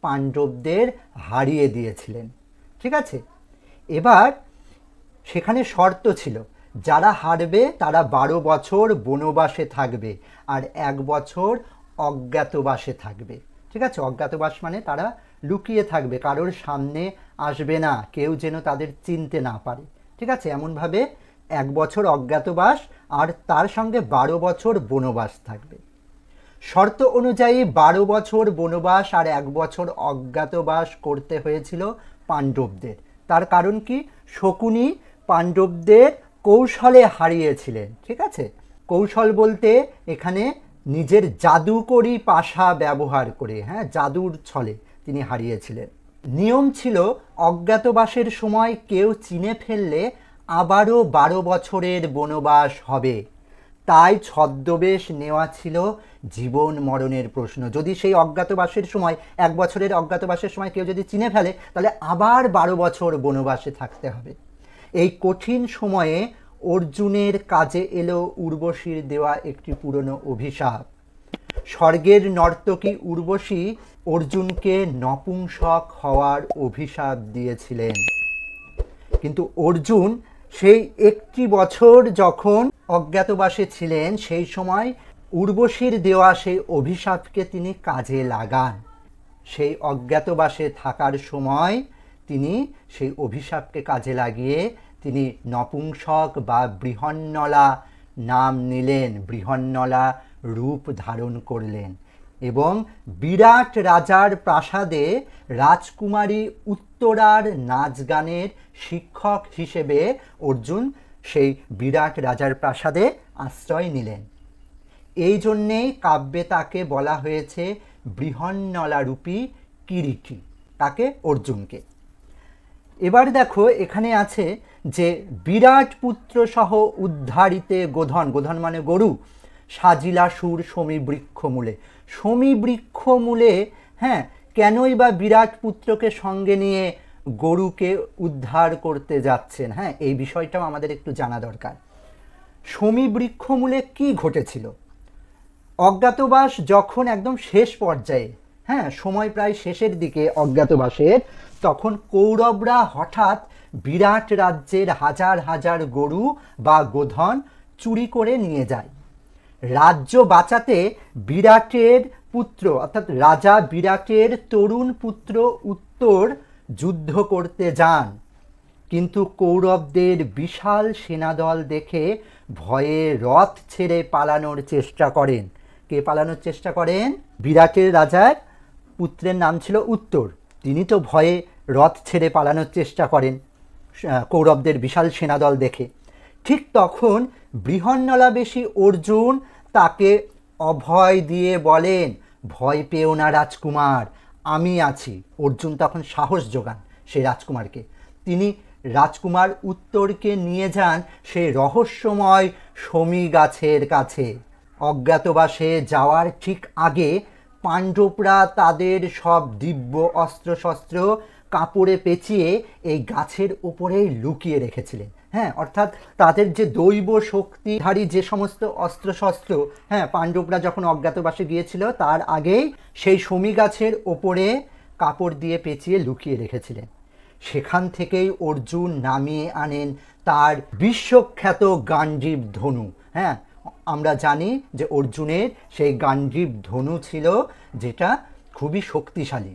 পাণ্ডবদের হারিয়ে দিয়েছিলেন। ঠিক আছে, এবার সেখানে শর্ত ছিল, যারা হারবে তারা 12 বছর বনবাসে থাকবে আর 1 বছর অজ্ঞাতবাসে থাকবে। ঠিক আছে, অজ্ঞাতবাস মানে তারা লুকিয়ে থাকবে, কারোর সামনে আসবে না, কেউ যেন তাদের চিনতে না পারে। ঠিক আছে, এমনভাবে 1 বছর অজ্ঞাতবাস আর তার সঙ্গে 12 বছর বনবাস থাকবে। শর্ত অনুযায়ী 12 বছর বনবাস আর 1 বছর অজ্ঞাতবাস করতে হয়েছিল পাণ্ডবদের। তার কারণ কি? শকুনি পাণ্ডবদের কৌশলে হারিয়েছিলেন। ঠিক আছে, কৌশল বলতে এখানে নিজের জাদুকরি পাশা ব্যবহার করে, হ্যাঁ, জাদুর ছলে তিনি হারিয়েছিলেন। নিয়ম ছিল অজ্ঞাতবাসের সময় কেউ চিনে ফেললে আবারও 12 বছরের বনবাস হবে। তাই ছদ্মবেশ নেওয়া ছিল জীবন মরণের প্রশ্ন। যদি সেই অজ্ঞাতবাসের সময় 1 বছরের অজ্ঞাতবাসের সময় কেউ যদি চিনে ফেলে তাহলে আবার 12 বছর বনবাসে থাকতে হবে। এই কঠিন সময়ে অর্জুনের কাজে এলো উর্বশীর দেওয়া একটি পুরনো অভিশাপ। স্বর্গের নর্তকী উর্বশী অর্জুনকে নপুংসক হওয়ার অভিশাপ দিয়েছিলেন। কিন্তু অর্জুন সেই 1 বছর যখন অজ্ঞাতবাসে ছিলেন সেই সময় উর্বশীর দেওয়া সেই অভিশাপকে তিনি কাজে লাগান। সেই অজ্ঞাতবাসে থাকার সময় তিনি সেই অভিশাপকে কাজে লাগিয়ে তিনি নপুংসক বা বৃহন্নলা নাম নিলেন, বৃহন্নলা রূপ ধারণ করলেন এবং বিরাট রাজার প্রাসাদে রাজকুমারী উত্তরার নাচ গানের শিক্ষক হিসেবে অর্জুন সেই বিরাট রাজার প্রাসাদে আশ্রয় নিলেন। এই জন্যেই কাব্যে তাকে বলা হয়েছে বৃহন্নলারূপী কিরীটী, তাকে অর্জুনকে। এবার দেখো এখানে আছে যে বিরাট পুত্র সহ উদ্ধারিতে গোধন, গোধন মানে গরু, সাজিলা সুর সমীবৃক্ষ মূলে। সমীবৃক্ষ মূলে, হ্যাঁ, কেনই বা বিরাট পুত্রকে সঙ্গে নিয়ে গরুকে উদ্ধার করতে যাচ্ছেন? হ্যাঁ, এই বিষয়টাও আমাদের একটু জানা দরকার। সমীবৃক্ষ মূলে কি ঘটেছিল? অজ্ঞাতবাস যখন একদম শেষ পর্যায়ে, হ্যাঁ, সময় প্রায় শেষের দিকে অজ্ঞাতবাসের, তখন কৌরবরা হঠাৎ বিরাট রাজ্যের হাজার হাজার গরু বা গোধন চুরি করে নিয়ে যায়। রাজ্য বাঁচাতে বিরাটের পুত্র অর্থাৎ রাজা বিরাটের তরুণ পুত্র উত্তর যুদ্ধ করতে যান, কিন্তু কৌরবদের বিশাল সেনাদল দেখে ভয়ে রথ ছেড়ে পালানোর চেষ্টা করেন। কে পালানোর চেষ্টা করেন? বিরাটের রাজার পুত্রের নাম ছিল উত্তর। তিনি তো ভয়ে রথ ছেড়ে পালানোর চেষ্টা করেন কৌরবদের বিশাল সেনাদল দেখে। ঠিক তখন বৃহন্নলাবেশী অর্জুন তাকে অভয় দিয়ে বলেন, ভয় পেও না রাজকুমার, আমি আছি। অর্জুন তখন সাহস যোগান সেই রাজকুমারকে। তিনি রাজকুমার উত্তরকে নিয়ে যান সেই রহস্যময় শমী গাছের কাছে। অজ্ঞাতবাসে যাওয়ার ঠিক আগে পাণ্ডবরা তাদের সব দিব্য অস্ত্রশস্ত্র কাপড়ে পেঁচিয়ে এই গাছের উপরেই লুকিয়ে রেখেছিলেন। হ্যাঁ, অর্থাৎ তাদের যে দৈব শক্তিধারী যে সমস্ত অস্ত্রশস্ত্র, হ্যাঁ, পাণ্ডবরা যখন অজ্ঞাতবাসে গিয়েছিল তার আগেই সেই শমী গাছের ওপরে কাপড় দিয়ে পেঁচিয়ে লুকিয়ে রেখেছিলেন। সেখান থেকেই অর্জুন নামিয়ে আনেন তার বিশ্বখ্যাত গান্ডীব ধনু। হ্যাঁ, আমরা জানি যে অর্জুনের সেই গান্ডীব ধনু ছিল যেটা খুবই শক্তিশালী।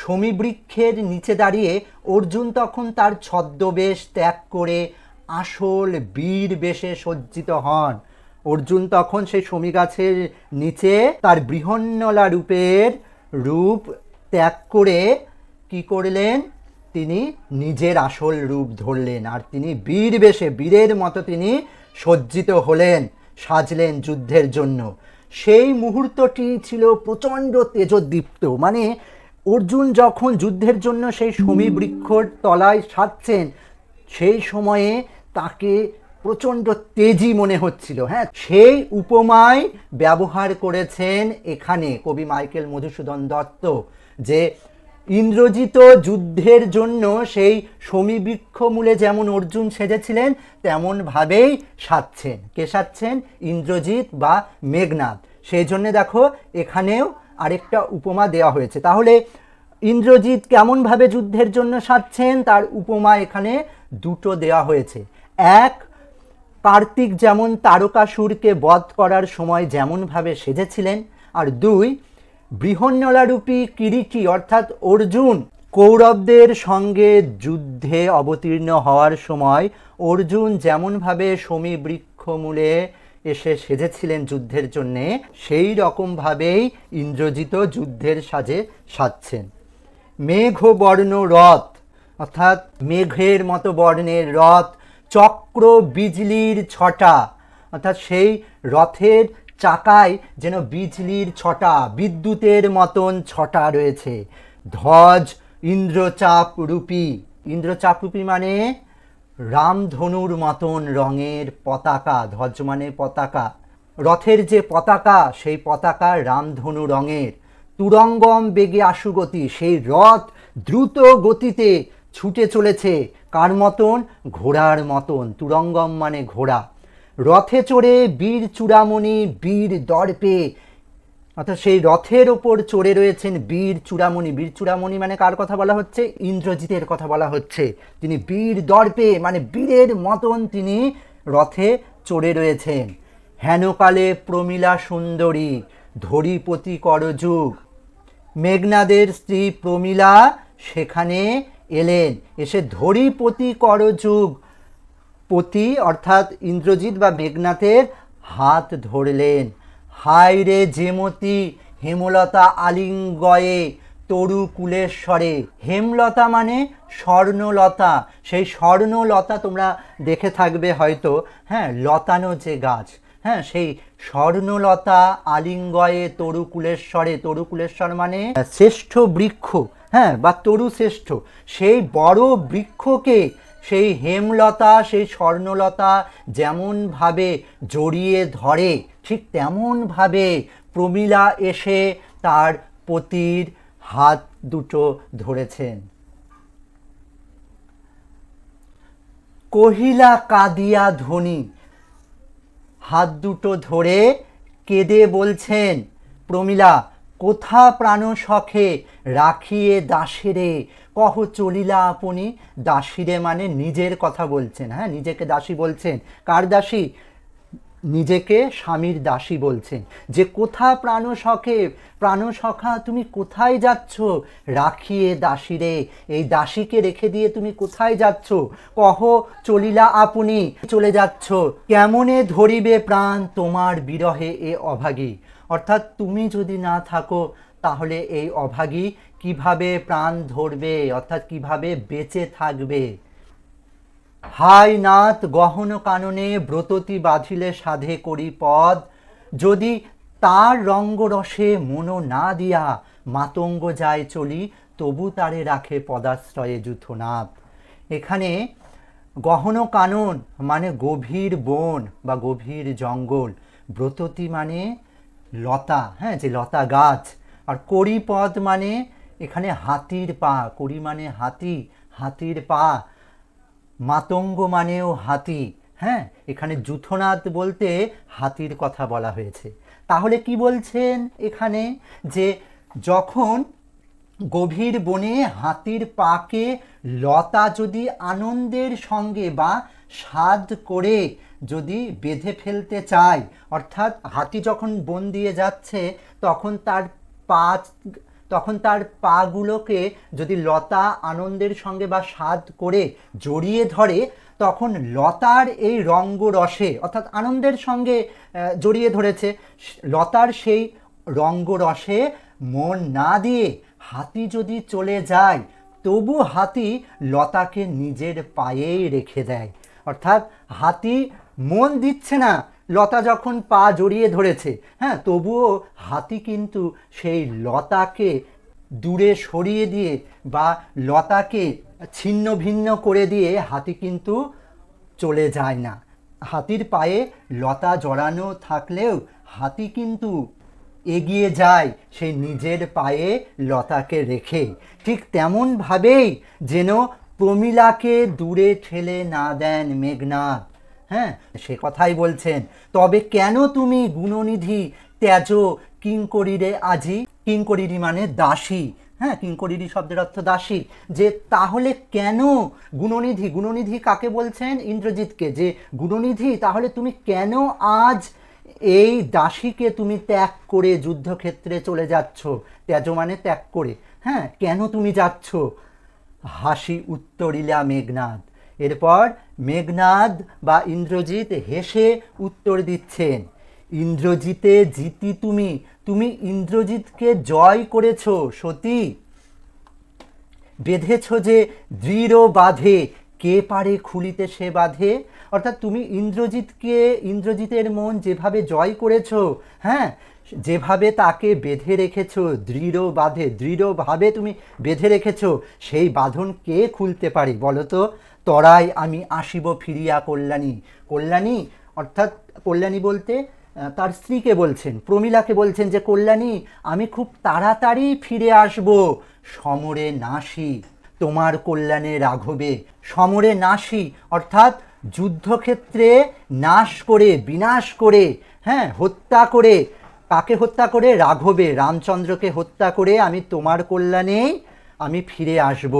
শমীবৃক্ষের নিচে দাঁড়িয়ে অর্জুন তখন তার ছদ্মবেশ ত্যাগ করে আসল বীর বেশে সজ্জিত হন। অর্জুন তখন সেই শমী গাছের নিচে তার বৃহন্নলা রূপ ত্যাগ করে কি করলেন, তিনি নিজের আসল রূপ ধরলেন আর তিনি বীর বেশে বীরের মতো তিনি সজ্জিত হলেন, সাজলেন যুদ্ধের জন্য। সেই মুহূর্তটি ছিল প্রচণ্ড তেজোদ্দীপ্ত। মানে অর্জুন যখন যুদ্ধের জন্য সেই শমী বৃক্ষর তলায় সাজছেন সেই সময়ে তাকে প্রচণ্ড তেজি মনে হচ্ছিল। হ্যাঁ, সেই উপমায় ব্যবহার করেছেন এখানে কবি মাইকেল মধুসূদন দত্ত, যে ইন্দ্রজিৎ যুদ্ধের জন্য সেই শমীবৃক্ষ মূলে যেমন অর্জুন সেজেছিলেন তেমনভাবেই সাজছেন। কে সাজছেন? ইন্দ্রজিৎ বা মেঘনাদ। সেই জন্যে দেখো এখানেও আরেকটা উপমা দেওয়া হয়েছে। তাহলে ইন্দ্রজিৎ কেমনভাবে যুদ্ধের জন্য সাজছেন তার উপমা এখানে দুটো দেওয়া হয়েছে। এক, কার্তিক যেমন তারকাসুরকে বধ করার সময় যেমনভাবে সেজেছিলেন, আর দুই, বৃহন্নলারূপী কিরীটী অর্থাৎ অর্জুন কৌরবদের সঙ্গে যুদ্ধে অবতীর্ণ হওয়ার সময় অর্জুন যেমনভাবে শমী বৃক্ষমূলে এসে সেজেছিলেন যুদ্ধের জন্যে, সেই রকমভাবেই ইন্দ্রজিৎ যুদ্ধের সাজে সাজছেন। মেঘবর্ণ রথ অর্থাৎ মেঘের মতো বর্ণের রথ, চক্র বিজলির ছটা অর্থাৎ সেই রথের চাকায় যেন বিজলির ছটা, বিদ্যুতের মতন ছটা রয়েছে। ধ্বজ ইন্দ্রচাপ রূপী, ইন্দ্রচাপ রূপী মানে রামধনুর মতন রঙের পতাকা, ধ্বজ মানে পতাকা, রথের যে পতাকা সেই পতাকা রামধনু রঙের। তুরঙ্গম বেগে আশুগতি, সেই রথ দ্রুত গতিতে ছুটে চলেছে কার মতন? ঘোড়ার মতন। তুরঙ্গম মানে ঘোড়া। রথে চড়ে বীর চূড়ামণি বীর দর্পে, অর্থাৎ সেই রথের ওপর চড়ে রয়েছেন বীর চূড়ামণি। বীর চূড়ামণি মানে কার কথা বলা হচ্ছে? ইন্দ্রজিতের কথা বলা হচ্ছে। তিনি বীর দর্পে মানে বীরের মতন তিনি রথে চড়ে রয়েছেন। হেনকালে প্রমীলা সুন্দরী ধরিপতি করযুগ, মেঘনাদের স্ত্রী প্রমীলা সেখানে এলেন, এসে ধরিপতি করযুগ, পতি অর্থাৎ ইন্দ্রজিৎ বা মেঘনাথের হাত ধরলেন। হায় রে যেমতি হেমলতা আলিঙ্গয়ে তরু কুলেশ্বরে, হেমলতা মানে স্বর্ণলতা, সেই স্বর্ণলতা তোমরা দেখে থাকবে হয়তো, হ্যাঁ, লতানো যে গাছ, হ্যাঁ, সেই স্বর্ণলতা আলিঙ্গয়ে তরু কুলেশ্বরে, তরু কুলেশ্বর মানে শ্রেষ্ঠ বৃক্ষ, হ্যাঁ, বা তরু শ্রেষ্ঠ, সেই বড় বৃক্ষকে সেই হেমলতা সেই স্বর্ণলতা যেমনভাবে জড়িয়ে ধরে ঠিক তেমনভাবে প্রমীলা এসে তার পতির হাত দুটো ধরেছেন। কহিলা কাঁদিয়া ধ্বনি, হাত দুটো ধরে কেঁদে বলছেন প্রমীলা, কোথা প্রাণ সখে রাখিয়ে দাসীরে, কহ চলিলা আপনি। দাসীরে মানে নিজের কথা বলছেন, হ্যাঁ, নিজেকে দাসী বলছেন। কার দাসী? নিজেকে স্বামীর দাসী বলছেন, যে কোথা প্রাণ সখে, প্রাণ সখা তুমি কোথায় যাচ্ছ? রাখিয়ে দাসীরে, এই দাসীকে রেখে দিয়ে তুমি কোথায় যাচ্ছ? কহ চলিলা আপনি, চলে যাচ্ছ। কেমনে ধরিবে প্রাণ তোমার বিরহে এ অভাগী, অর্থাৎ তুমি যদি না থাকো তাহলে এই অভাগী কিভাবে প্রাণ ধরবে, অর্থাৎ কিভাবে বেঁচে থাকবে। হায় নাথ গহন কাননে ব্রততি বাঁধিলে সাধে করি পদ, যদি তার রঙ্গরসে মনো না দিয়া মাতঙ্গ যায় চলি, তবু তারে রাখে পদাশ্রয়ে যূথনাথ। এখানে গহন কানন মানে গভীর বন বা গভীর জঙ্গল, ব্রততি মানে লতা, হ্যাঁ, যে লতা গাছ, আর করিপদ মানে এখানে হাতির পা, করি মানে হাতি, হাতির পা, মাতঙ্গ মানেও হাতি, হ্যাঁ, এখানে যূথনাথ বলতে হাতির কথা বলা হয়েছে। তাহলে কি বলছেন এখানে? যে যখন গভীর বনে হাতির পাকে লতা যদি আনন্দের সঙ্গে বা সাধ করে যদি বেঁধে ফেলতে চায়, অর্থাৎ হাতি যখন বন দিয়ে যাচ্ছে তখন পা তার পাগুলোকে যদি লতা আনন্দের সঙ্গে বা সাধ করে জড়িয়ে ধরে, তখন লতার এই রঙ্গরসে, অর্থাৎ আনন্দের সঙ্গে জড়িয়ে ধরেছে, লতার সেই রঙ্গরসে মন না দিয়ে হাতি যদি চলে যায়, তবু হাতি লতাকে নিজের পায়েই রেখে দেয়। অর্থাৎ হাতি মন দিচ্ছে না, লতা যখন পা জড়িয়ে ধরেছে, হ্যাঁ, তবুও হাতি কিন্তু সেই লতাকে দূরে সরিয়ে দিয়ে বা লতাকে ছিন্ন ভিন্ন করে দিয়ে হাতি কিন্তু চলে যায় না। হাতির পায়ে লতা জড়ানো থাকলেও হাতি কিন্তু এগিয়ে যায় সেই নিজের পায়ে লতাকে রেখে। ঠিক তেমনভাবেই যেন প্রমীলাকে দূরে ঠেলে না দেন মেঘনাদ। হ্যাঁ, সে কথাই বলছেন, তবে কেন তুমি গুণনিধি ত্যাজ কিঙ্করীরে আজি। কিঙ্করীরি মানে দাসী। হ্যাঁ, কিঙ্করীরি শব্দের অর্থ দাসী। যে তাহলে কেন গুণনিধি, গুণনিধি কাকে বলছেন? ইন্দ্রজিৎকে। যে গুণনিধি, তাহলে তুমি কেন আজ এই দাসীকে তুমি ত্যাগ করে যুদ্ধক্ষেত্রে চলে যাচ্ছ? ত্যাজ মানে ত্যাগ করে। হ্যাঁ, কেন তুমি যাচ্ছ? হাসি উত্তরিলা মেঘনাদ। এরপর মেঘনাদ বা ইন্দ্রজিৎ হেসে উত্তর দিচ্ছেন, ইন্দ্রজিতে জিতি তুমি, তুমি ইন্দ্রজিৎকে জয় করেছ সতী। বেঁধেছ যে দৃঢ় বাঁধে, কে পারে খুলিতে সে বাঁধে। অর্থাৎ তুমি ইন্দ্রজিতের মন যেভাবে জয় করেছ, হ্যাঁ, যেভাবে তাকে বেঁধে রেখেছ, দৃঢ়ভাবে তুমি বেঁধে রেখেছ, সেই বাঁধন কে খুলতে পারে বলো তো? তরাই আমি আসিব ফিরিয়া কল্যাণী। কল্যাণী অর্থাৎ কল্যাণী বলতে তার স্ত্রীকে বলছেন, প্রমীলাকে বলছেন যে কল্যাণী, আমি খুব তাড়াতাড়ি ফিরে আসব সমরে নাশী, তোমার কল্যাণে রাঘবে। সমরে নাশী অর্থাৎ যুদ্ধক্ষেত্রে নাশ করে, বিনাশ করে, হ্যাঁ, হত্যা করে। কাকে হত্যা করে? রাঘবে, রামচন্দ্রকে হত্যা করে আমি তোমার কল্যাণেই আমি ফিরে আসব।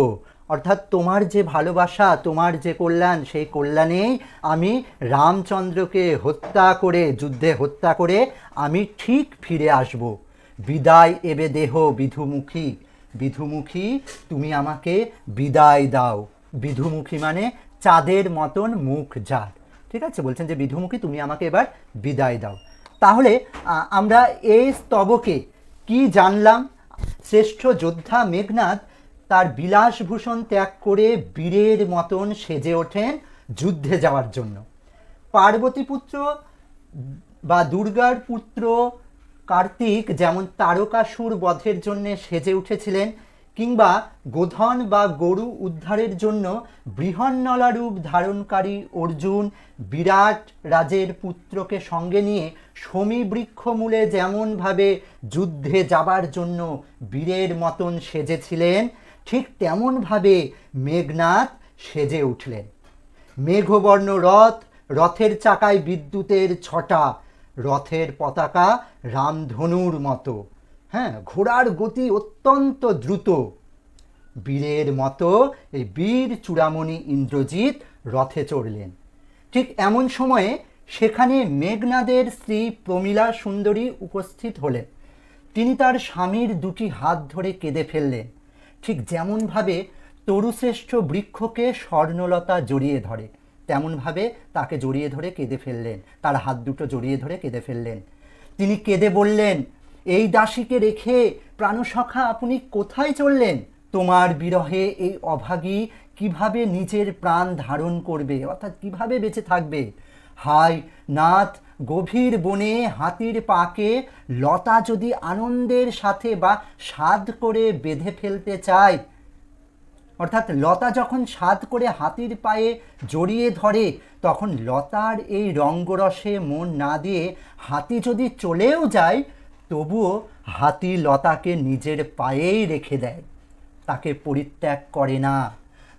অর্থাৎ তোমার যে ভালোবাসা, তোমার যে কল্যাণ, সেই কল্যাণেই আমি রামচন্দ্রকে হত্যা করে, যুদ্ধে হত্যা করে আমি ঠিক ফিরে আসব। বিদায় এবে দেহ বিধুমুখী। বিধুমুখী, তুমি আমাকে বিদায় দাও। বিধুমুখী মানে চাঁদের মতন মুখ যার। ঠিক আছে, বলছেন যে বিধুমুখী, তুমি আমাকে এবার বিদায় দাও। তাহলে আমরা এই স্তবকে কি জানলাম? শ্রেষ্ঠ যোদ্ধা মেঘনাদ তার বিলাসভূষণ ত্যাগ করে বীরের মতন সেজে ওঠেন যুদ্ধে যাওয়ার জন্য। পার্বতীপুত্র বা দুর্গার পুত্র কার্তিক যেমন তারকাসুর বধের জন্য সেজে উঠেছিলেন, কিংবা গোধন বা গরু উদ্ধারের জন্য বৃহন্নলা রূপ ধারণকারী অর্জুন বিরাট রাজের পুত্রকে সঙ্গে নিয়ে শমী বৃক্ষমূলে যেমনভাবে যুদ্ধে যাবার জন্য বীরের মতন সেজেছিলেন, ঠিক তেমনভাবে মেঘনাদ সেজে উঠলেন। মেঘবর্ণ রথ, রথের চাকায় বিদ্যুতের ছটা, রথের পতাকা রামধনুর মতো। হ্যাঁ, ঘোড়ার গতি অত্যন্ত দ্রুত। বীরের মতো এই বীর চূড়ামণি ইন্দ্রজিৎ রথে চড়লেন। ঠিক এমন সময়ে সেখানে মেঘনাদের স্ত্রী প্রমীলা সুন্দরী উপস্থিত হলেন। তিনি তার স্বামীর দুটি হাত ধরে কেঁদে ফেললেন, ঠিক যেমনভাবে তরুশ্রেষ্ঠ বৃক্ষকে স্বর্ণলতা জড়িয়ে ধরে, তেমনভাবে তাকে জড়িয়ে ধরে কেঁদে ফেললেন, তার হাত দুটো জড়িয়ে ধরে কেঁদে ফেললেন। তিনি কেঁদে বললেন, এই দাসীকে রেখে প্রাণসখা আপনি কোথায় চললেন? তোমার বিরহে এই অভাগী কিভাবে নিজের প্রাণ ধারণ করবে, অর্থাৎ কিভাবে বেঁচে থাকবে? হায় নাথ, গভীর বনে হাতির পাকে লতা যদি আনন্দের সাথে বা সাধ করে বেঁধে ফেলতে চায়, অর্থাৎ লতা যখন সাধ করে হাতির পায়ে জড়িয়ে ধরে, তখন লতার এই রঙ্গরসে মন না দিয়ে হাতি যদি চলেও যায়, তবুও হাতি লতাকে নিজের পায়েই রেখে দেয়, তাকে পরিত্যাগ করে না।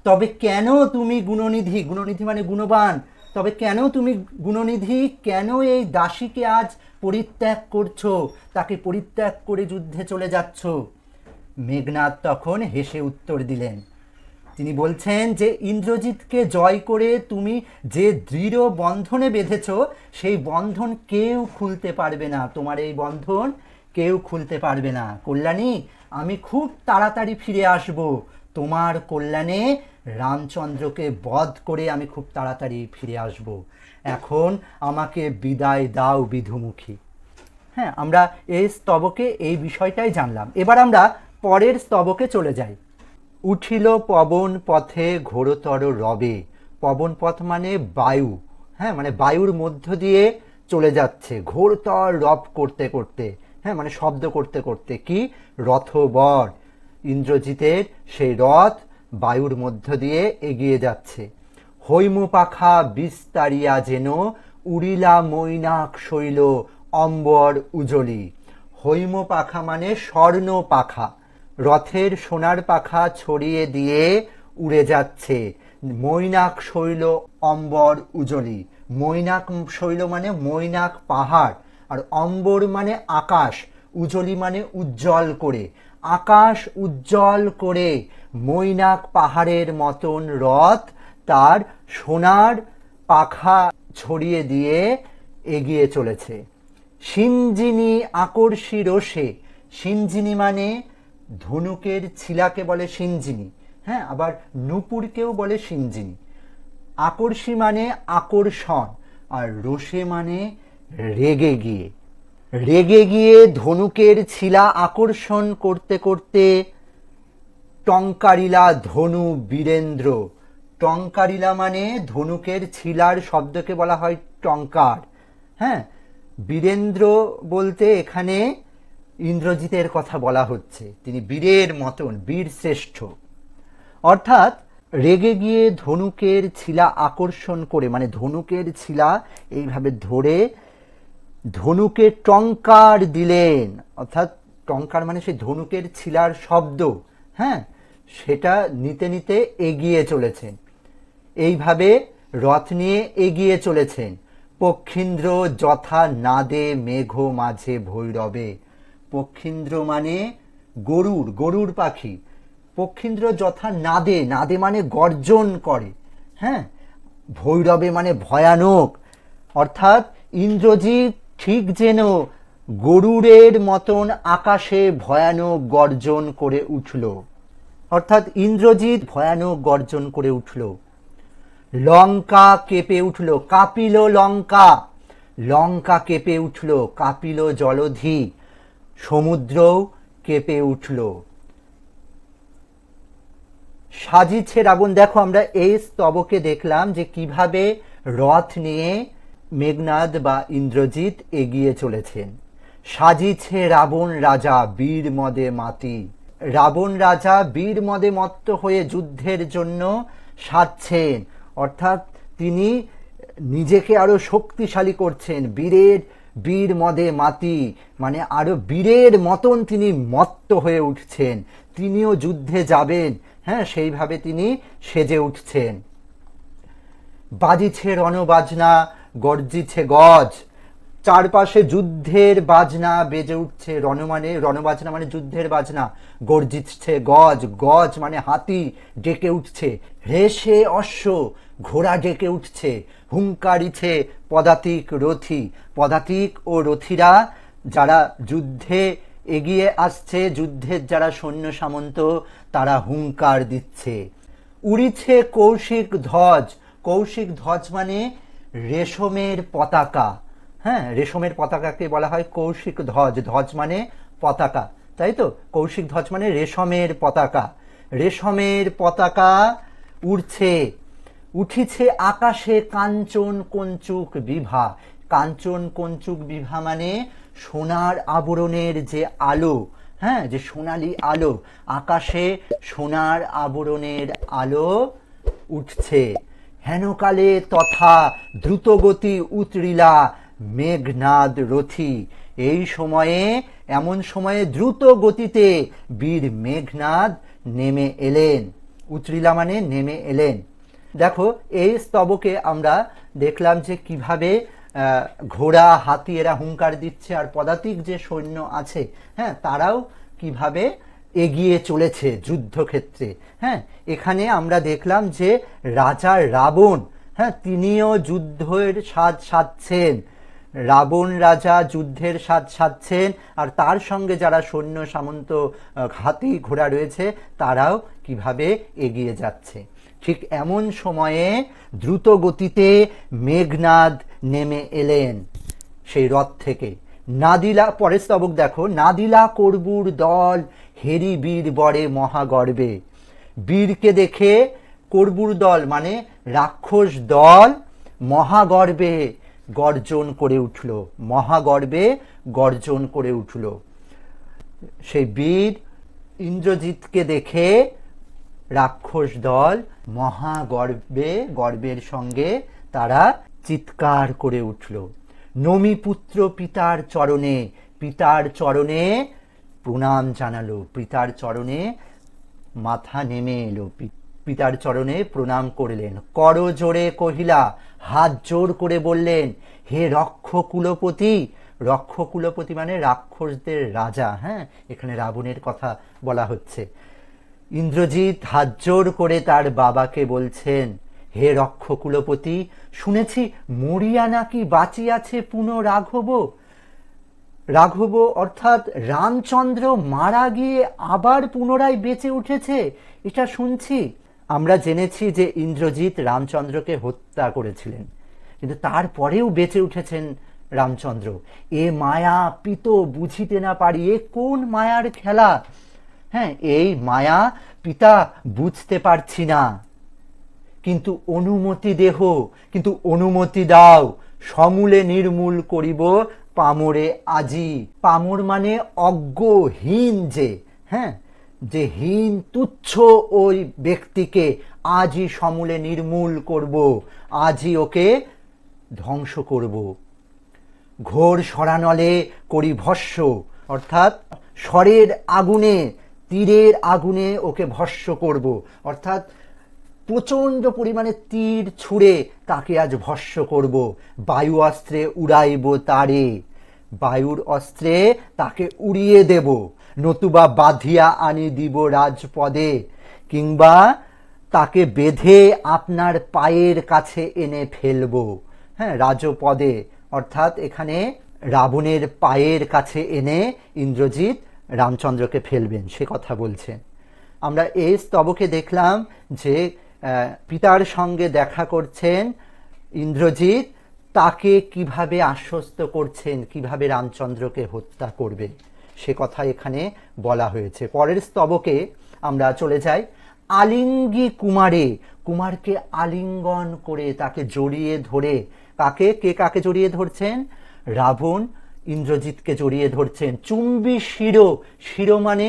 তবে কেন তুমি গুণনিধি, গুণনিধি মানে গুণবান, তবে কেন তুমি গুণনিধি, কেন এই দাসীকে আজ পরিত্যাগ করছো, তাকে পরিত্যাগ করে যুদ্ধে চলে যাচ্ছ? মেঘনাদ তখন হেসে উত্তর দিলেন। তিনি বলছেন যে ইন্দ্রজিৎকে জয় করে তুমি যে দৃঢ় বন্ধনে বেঁধেছ, সেই বন্ধন কেউ খুলতে পারবে না, তোমার এই বন্ধন কেউ খুলতে পারবে না। কল্যাণী, আমি খুব তাড়াতাড়ি ফিরে আসব, তোমার কল্যাণে রামচন্দ্রকে বধ করে আমি খুব তাড়াতাড়ি ফিরে আসব। এখন আমাকে বিদায় দাও বিধুমুখী। হ্যাঁ, আমরা এই স্তবকে এই বিষয়টাই জানলাম। এবার আমরা পরের স্তবকে চলে যাই। উঠিল পবন পথে ঘোরতর রবে। পবন পথ মানে বায়ু, হ্যাঁ, মানে বায়ুর মধ্য দিয়ে চলে যাচ্ছে ঘোরতর রব করতে করতে, হ্যাঁ, মানে শব্দ করতে করতে। কি? রথবর, ইন্দ্রজিতের সেই রথ বায়ুর মধ্য দিয়ে এগিয়ে যাচ্ছে। হৈম পাখা বিস্তারিয়া যেন উড়িলা মৈনাক শৈল অম্বর উজলি। হৈম পাখা মানে স্বর্ণ পাখা, রথের সোনার পাখা ছড়িয়ে দিয়ে উড়ে যাচ্ছে। মৈনাক শৈল অম্বর উজলি। মৈনাক শৈল মানে মৈনাক পাহাড়, আর অম্বর মানে আকাশ, উজলি মানে উজ্জ্বল করে। আকাশ উজ্জ্বল করে মৈনাক পাহাড়ের মতন রথ তার সোনার পাখা ছড়িয়ে দিয়ে এগিয়ে চলেছে। সিঞ্জিনী আকর্ষী রোষে। সিঞ্জিনী মানে ধনুকের ছিলাকে বলে সিঞ্জিনী, হ্যাঁ, আবার নূপুরকেও বলে সিঞ্জিনী। আকর্ষী মানে আকর্ষণ, আর রোষে মানে রেগে গিয়ে। রেগে গিয়ে ধনুকের ছিলা আকর্ষণ করতে করতে টঙ্কারিলা ধনু বীরেন্দ্র। টঙ্কারিলা মানে ধনুকের ছিলার শব্দকে বলা হয় টঙ্কার, হ্যাঁ। বীরেন্দ্র বলতে এখানে ইন্দ্রজিতের কথা বলা হচ্ছে, তিনি বীরের মতন, বীর শ্রেষ্ঠ। অর্থাৎ রেগে গিয়ে ধনুকের ছিলা আকর্ষণ করে, মানে ধনুকের ছিলা এইভাবে ধরে ধনুকে টঙ্কার দিলেন। অর্থাৎ টঙ্কার মানে সেই ধনুকের ছিলার শব্দ, হ্যাঁ, সেটা নিতে নিতে এগিয়ে চলেছেন। এইভাবে রথ নিয়ে এগিয়ে চলেছেন। পক্ষীন্দ্র যথা নাদে মেঘ মাঝে ভৈরবে। পক্ষীন্দ্র মানে গরুর, গরুর পাখি। পক্ষীন্দ্র যথা নাদে, নাদে মানে গর্জন করে, হ্যাঁ। ভৈরবে মানে ভয়ানক। অর্থাৎ ইন্দ্রজিৎ ঠিক যেন গরুরের মতন আকাশে ভয়ানক গর্জন করে উঠল। অর্থাৎ ইন্দ্রজিৎ ভয়ানক গর্জন করে উঠল। লঙ্কা কেঁপে উঠল, কাঁপিল লঙ্কা। লঙ্কা কেঁপে উঠল, কাঁপিল জলধি। সমুদ্রও কেঁপে উঠল। সাজিছে রাবণ। দেখো, আমরা এই স্তবকে দেখলাম যে কিভাবে রথ নিয়ে মেঘনাদ বা ইন্দ্রজিৎ এগিয়ে চলেছেন। সাজিছে রাবণ রাজা বীর মদে মাতি। রাবণ রাজা বীর মদে মত্ত হয়ে যুদ্ধের জন্য সাজছেন, অর্থাৎ তিনি নিজেকে আরো শক্তিশালী করছেন। বীর মদে মাতি মানে আরো বীরের মতন তিনি মত্ত হয়ে উঠছেন, তিনিও যুদ্ধে যাবেন, হ্যাঁ, সেইভাবে তিনি সেজে উঠছেন। বাজিছে রণবাজনা গর্জিছে গজ। চারপাশে যুদ্ধের বাজনা বেজে উঠছে। রণবাজনা মানে যুদ্ধের বাজনা। গর্জিছে গজ, গজ মানে হাতি ডেকে উঠছে। হেসে অশ্ব, ঘোড়া ডেকে উঠছে। হুঙ্কারিছে পদাতিক রথী। পদাতিক ও রথীরা যারা যুদ্ধে এগিয়ে আসছে, যুদ্ধের যারা সৈন্য সামন্ত, তারা হুঙ্কার দিচ্ছে। উড়িছে কৌশিক ধ্বজ। কৌশিক ধ্বজ মানে রেশমের পতাকা, হ্যাঁ, রেশমের পতাকাকে বলা হয় কৌশিক ধ্বজ। ধ্বজ মানে পতাকা, তাই তো? কৌশিক ধ্বজ মানে রেশমের পতাকা। রেশমের পতাকা উড়ছে। উঠিছে আকাশে কাঞ্চন কঞ্চুক বিভা। কাঞ্চন কঞ্চুক বিভা মানে সোনার আবরণের যে আলো, হ্যাঁ, যে সোনালি আলো, আকাশে সোনার আবরণের আলো উঠছে। হেনকালে তথা দ্রুতগতি উতরিলা মেঘনাদ রথী। এই সময়ে, এমন সময়ে দ্রুত গতিতে বীর মেঘনাদ নেমে এলেন। উতরিলা মানে নেমে এলেন। দেখো, এই স্তবকে আমরা দেখলাম যে কিভাবে ঘোড়া, হাতি এরা হুঙ্কার দিচ্ছে, আর পদাতিক যে সৈন্য আছে, হ্যাঁ, তারাও কিভাবে এগিয়ে চলেছে যুদ্ধক্ষেত্রে। হ্যাঁ, এখানে আমরা দেখলাম যে রাজা রাবণ, হ্যাঁ, তিনিও যুদ্ধের স্বাদ সাধছেন। রাবণ রাজা যুদ্ধের স্বাদ সাধছেন, আর তার সঙ্গে যারা সৈন্য সামন্ত হাতি ঘোড়া রয়েছে তারাও কিভাবে এগিয়ে যাচ্ছে। ঠিক এমন সময়ে দ্রুত গতিতে মেঘনাদ নেমে এলেন সেই রথ থেকে। নাদিলা, পরের স্তবক দেখো, নাদিলা করবুর দল হেরি বীর বরে মহাগর্বে। বীরকে দেখে করবুর দল মানে রাক্ষস দল মহাগর্বে গর্জন করে উঠল, মহাগর্বে গর্জন করে উঠল। সেই বীর ইন্দ্রজিৎকে দেখে রাক্ষস দল মহাগর্বে, গর্বের সঙ্গে তারা চিৎকার করে উঠল। নমি পুত্র পিতার চরণে, পিতার চরণে প্রণাম জানালো, পিতার চরণে মাথা নেমে এলো, পিতার চরণে প্রণাম করলেন। কর জোরে কহিলা, হাত জোর করে বললেন, হে রক্ষ কুলপতি। রক্ষ কুলপতি মানে রাক্ষসদের রাজা। হ্যাঁ, এখানে রাবণের কথা বলা হচ্ছে। ইন্দ্রজিৎ হাত জোর করে তার বাবাকে বলছেন, হে রক্ষ কুলপতি, শুনেছি মরিয়া নাকি বাঁচিয়াছে পুনঃ রাঘব। রাঘব অর্থাৎ রামচন্দ্র মারা গিয়ে আবার পুনরায় বেঁচে উঠেছে, এটা শুনছি। আমরা জেনেছি যে ইন্দ্রজিৎ রামচন্দ্রকে হত্যা করেছিলেন, কিন্তু তারপরেও বেঁচে উঠেছেন রামচন্দ্র। এ মায়া পিত বুঝিতে না পারি, এ কোন মায়ার খেলা। হ্যাঁ, এই মায়া পিতা বুঝতে পারছি না, কিন্তু অনুমতি দেহ, কিন্তু অনুমতি দাও, সমূলে নির্মূল করিব পামরে আজি। পামর মানে অজ্ঞহীন, যে হ্যাঁ, যে হীন তুচ্ছ ওই ব্যক্তিকে আজই সমূলে নির্মূল করব, আজই ওকে ধ্বংস করব। ঘোর সরানলে করি ভস্য, অর্থাৎ স্বরের আগুনে, তীরের আগুনে ওকে ভস্য করব, অর্থাৎ প্রচণ্ড পরিমাণে তীর ছুঁড়ে তাকে আজ ভস্য করব। বায়ু অস্ত্রে উড়াইব তারে, বায়ুর অস্ত্রে তাকে উড়িয়ে দেব, নতুবা বাঁধিয়া আনি দিব রাজপদে, কিংবা তাকে বেঁধে আপনার পায়ের কাছে এনে ফেলব। হ্যাঁ, রাজপদে অর্থাৎ এখানে রাবণের পায়ের কাছে এনে ইন্দ্রজিৎ রামচন্দ্রকে ফেলবেন, সে কথা বলছেন। আমরা এই স্তবকে দেখলাম যে পিতার সঙ্গে দেখা করছেন ইন্দ্রজিৎ, তাকে কিভাবে আশ্বস্ত করছেন, কিভাবে রামচন্দ্রকে হত্যা করবে, সে কথা এখানে বলা হয়েছে। পরের স্তবকে আমরা চলে যাই। আলিঙ্গি কুমারে, কুমারকে আলিঙ্গন করে তাকে জড়িয়ে ধরে, কে কাকে জড়িয়ে ধরছেন? রাবণ ইন্দ্রজিৎকে জড়িয়ে ধরছেন। চুম্বি শিরো, শিরো মানে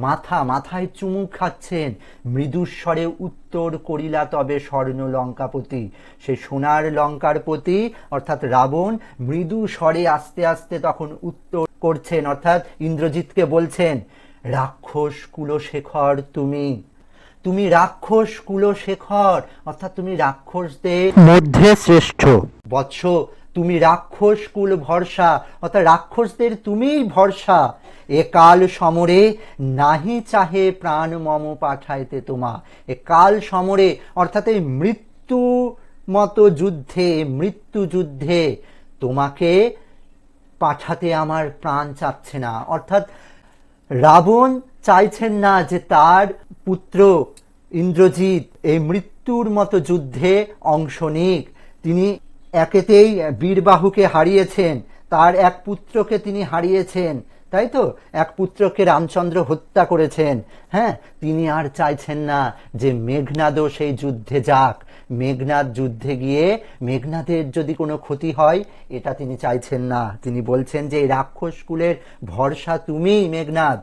মাথা, মাথায় চুমু খাচ্ছেন। মৃদুস্বরে উত্তর করিলা তবে স্বর্ণ লঙ্কাপতি, সে সোনার লঙ্কার প্রতি অর্থাৎ রাবণ মৃদু স্বরে আস্তে আস্তে তখন উত্তর করছেন, অর্থাৎ ইন্দ্রজিৎকে বলছেন, রাক্ষস কুলশেখর তুমি, তুমি রাক্ষস কুলশেখর, অর্থাৎ তুমি রাক্ষসদের মধ্যে শ্রেষ্ঠ। বৎস, তুমি রাক্ষস কুল ভরসা, অর্থাৎ রাক্ষসদের তুমিই ভরসা। এ কাল সমরে নাহি চাহে প্রাণ মম পাঠাইতে তোমা। এ কাল সমরে অর্থাৎ এই মৃত্যু মতো যুদ্ধে, মৃত্যু যুদ্ধে তোমাকে পাঠাতে আমার প্রাণ চাচ্ছে না। অর্থাৎ রাবণ চাইছেন না যে তার পুত্র ইন্দ্রজিৎ এই মৃত্যুর মতো যুদ্ধে অংশ নিক। তিনি একেতেই বীরবাহুকে হারিয়েছেন, তার এক পুত্রকে তিনি হারিয়েছেন, তাই তো, এক পুত্রকে রামচন্দ্র হত্যা করেছেন। হ্যাঁ, তিনি আর চাইছেন না যে মেঘনাদও সেই যুদ্ধে যাক, মেঘনাদ যুদ্ধে গিয়ে মেঘনাদের যদি কোনো ক্ষতি হয় এটা তিনি চাইছেন না। তিনি বলছেন যে এই রাক্ষস কুলের ভরসা তুমিই মেঘনাদ,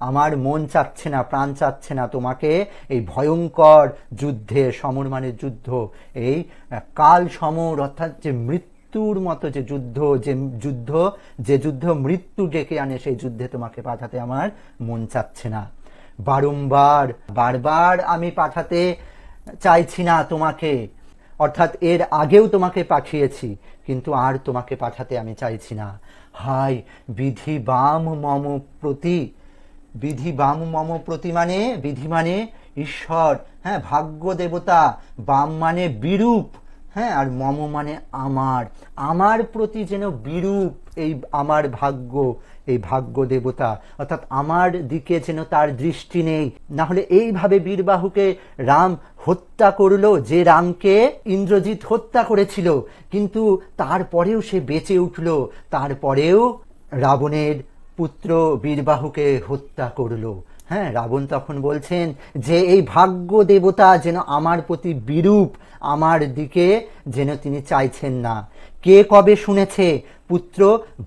আমার মন চাচ্ছে না, প্রাণ চাচ্ছে না তোমাকে এই ভয়ঙ্কর যুদ্ধে, সমর মানে যুদ্ধ, এই কাল সমর অর্থাৎ যে মৃত্যুর মতো যে যুদ্ধ, যে যুদ্ধ মৃত্যু ডেকে আনে, সেই যুদ্ধে তোমাকে পাঠাতে আমার মন চাচ্ছে না। বারবার আমি পাঠাতে চাইছি না তোমাকে, অর্থাৎ এর আগেও তোমাকে পাঠিয়েছি, কিন্তু আর তোমাকে পাঠাতে আমি চাইছি না। হায় বিধি বাম মম প্রতি, বিধি বাম মম প্রতি মানে বিধি মানে ঈশ্বর, হ্যাঁ, ভাগ্য দেবতা, বাম মানে বিরূপ, হ্যাঁ, আর মম মানে আমার, আমার প্রতি যেন বিরূপ এই আমার ভাগ্য, এই ভাগ্য দেবতা, অর্থাৎ আমার দিকে যেন তার দৃষ্টি নেই। না হলে এইভাবে বীরবাহুকে রাম হত্যা করলো, যে রামকে ইন্দ্রজিৎ হত্যা করেছিল, কিন্তু তারপরেও সে বেঁচে উঠল, তারপরেও রাবণের পুত্র বীরবাহুকে হত্যা করলো। হ্যাঁ, রাবণ তখন বলছেন যে এই ভাগ্য দেবতা যেন আমার প্রতি বিরূপ, আমার দিকে যেন তিনি চাইছেন না। কে কবে শুনেছে পুত্র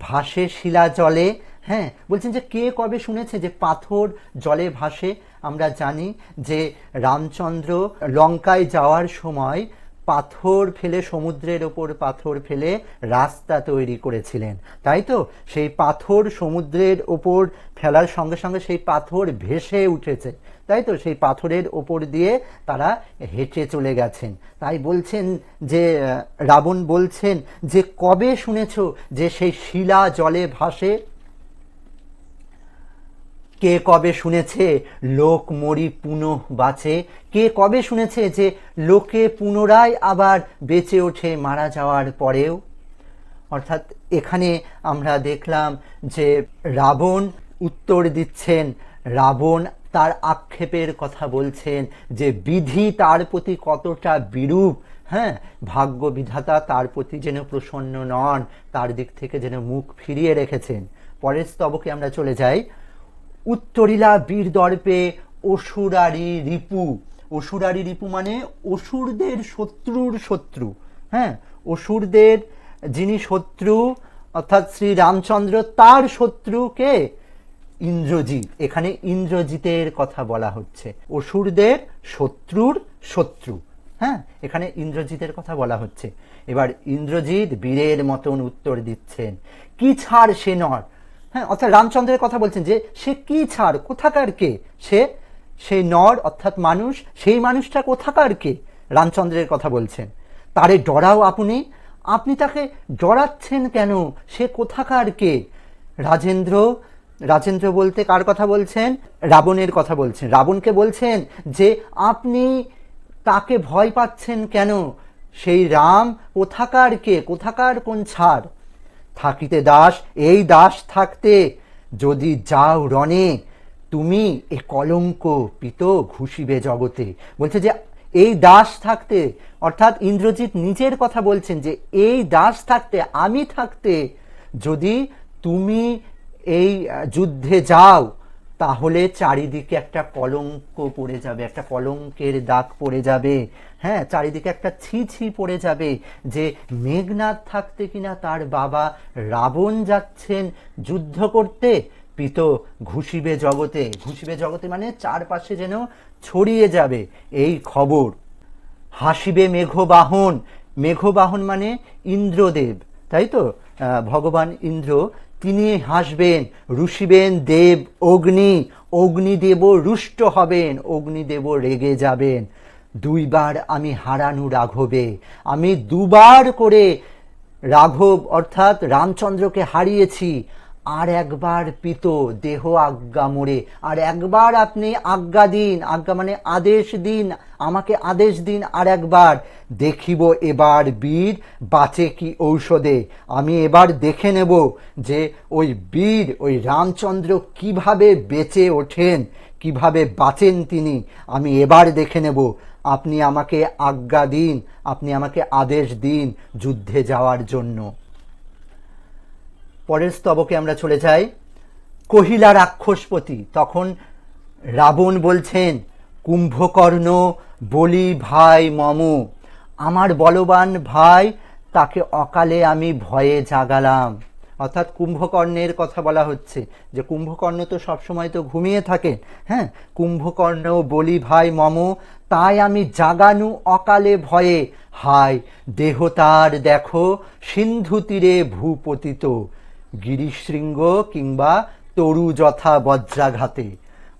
ভাসে শিলা জলে? হ্যাঁ, বলছেন যে কে কবে শুনেছে যে পাথর জলে ভাসে? আমরা জানি যে রামচন্দ্র লঙ্কায় যাওয়ার সময় পাথর ফেলে, সমুদ্রের ওপর পাথর ফেলে রাস্তা তৈরি করেছিলেন, তাই তো? সেই পাথর সমুদ্রের ওপর ফেলার সঙ্গে সঙ্গে সেই পাথর ভেসে উঠেছে, তাই তো? সেই পাথরের ওপর দিয়ে তারা হেঁটে চলে গেছেন। তাই বলছেন যে রাবণ বলছেন যে কবে শুনেছ যে সেই শিলা জলে ভাসে? কে কবে শুনেছে লোক মরি পুনঃ বাঁচে? কে কবে শুনেছে যে লোকে পুনরায় আবার বেঁচে ওঠে মারা যাওয়ার পরেও? অর্থাৎ এখানে আমরা দেখলাম যে রাবণ উত্তর দিচ্ছেন, রাবণ তার আক্ষেপের কথা বলছেন যে বিধি তার প্রতি কতটা বিরূপ, হ্যাঁ, ভাগ্য বিধাতা তার প্রতি যেন প্রসন্ন নন, তার দিক থেকে যেন মুখ ফিরিয়ে রেখেছেন। পরের স্তবকে আমরা চলে যাই। উত্তরিলা বীর দর্পে অসুরারি রিপু। অসুরারি রিপু মানে অসুরদের শত্রুর শত্রু, হ্যাঁ, অসুরদের যিনি শত্রু, অর্থাৎ শ্রী রামচন্দ্র তার শত্রুকে ইন্দ্রজিৎ, এখানে ইন্দ্রজিতের কথা বলা হচ্ছে, অসুরদের শত্রুর শত্রু, হ্যাঁ, এখানে ইন্দ্রজিতের কথা বলা হচ্ছে। এবার ইন্দ্রজিৎ বীরের মতন উত্তর দিচ্ছেন, কি ছাড় সে নর? হ্যাঁ, অর্থাৎ রামচন্দ্রের কথা বলছেন যে সে কি ছাড়, কোথাকার কে সে? সেই নর অর্থাৎ মানুষ, সেই মানুষটা কোথাকার কে? রামচন্দ্রের কথা বলছেন। তারে ডরাও আপনি, আপনি তাকে ডরাচ্ছেন কেন? সে কোথাকার কে? রাজেন্দ্র, রাজেন্দ্র বলতে কার কথা বলছেন? রাবণের কথা বলছেন। রাবণকে বলছেন যে আপনি তাকে ভয় পাচ্ছেন কেন? সেই রাম কোথাকার কে, কোথাকার কোন ছাড়? থাকিতে দাস, এই দাস থাকতে যদি যাও রণে, তুমি এ কলঙ্ক পিত ঘুষিবে জগতে। বলছে যে এই দাস থাকতে, অর্থাৎ ইন্দ্রজিৎ নিজের কথা বলছেন যে এই দাস থাকতে, আমি থাকতে যদি তুমি এই যুদ্ধে যাও, তাহলে চারিদিকে একটা কলঙ্ক পড়ে যাবে, একটা কলঙ্কের দাগ পড়ে যাবে, হ্যাঁ, চারিদিকে একটা ছি ছি পড়ে যাবে যে মেঘনাদ থাকতে কিনা তার বাবা রাবণ যাচ্ছেন যুদ্ধ করতে, পিত ঘুষিবে জগতে। ঘুষিবে জগতে মানে চারপাশে যেন ছড়িয়ে যাবে এই খবর। হাসিবে মেঘবাহন, মেঘবাহন মানে ইন্দ্রদেব, তাই তো? ভগবান ইন্দ্র তিনি হাসবেন, রুষিবেন দেব অগ্নি, অগ্নিদেব রুষ্ট হবেন, অগ্নিদেব রেগে যাবেন। দুইবার আমি হারানু রাঘবে, আমি দুবার করে রাঘব অর্থাৎ রামচন্দ্রকে হারিয়েছি, আর একবার পিত দেহ আজ্ঞা মোরে, আর একবার আপনি আজ্ঞা দিন, আজ্ঞা মানে আদেশ দিন, আমাকে আদেশ দিন আর একবার, দেখিব এবার বীর বাঁচে কি ঔষধে। আমি এবার দেখে নেব যে ওই বীর, ওই রামচন্দ্র কিভাবে বেঁচে ওঠেন, কিভাবে বাঁচেন তিনি, আমি এবার দেখে নেব। আপনি আমাকে আজ্ঞা দিন, আপনি আমাকে আদেশ দিন যুদ্ধে যাওয়ার জন্য। পরের স্তবকে আমরা চলে যাই। কহিলা রাক্ষসপতি, তখন রাবণ বলছেন, কুম্ভকর্ণ বলি ভাই মম, আমার বলবান ভাই তাকে অকালে আমি ভয়ে জাগালাম। অর্থাৎ কুম্ভকর্ণের কথা বলা হচ্ছে যে কুম্ভকর্ণ তো সবসময় তো ঘুমিয়ে থাকেন, হ্যাঁ, কুম্ভকর্ণ বলি ভাই মম, তাই আমি জাগানু অকালে ভয়ে, হায় দেহ তার দেখো সিন্ধু তীরে ভূপতিত, গিরিশৃঙ্গ কিংবা তরু যথা বজ্রাঘাতে।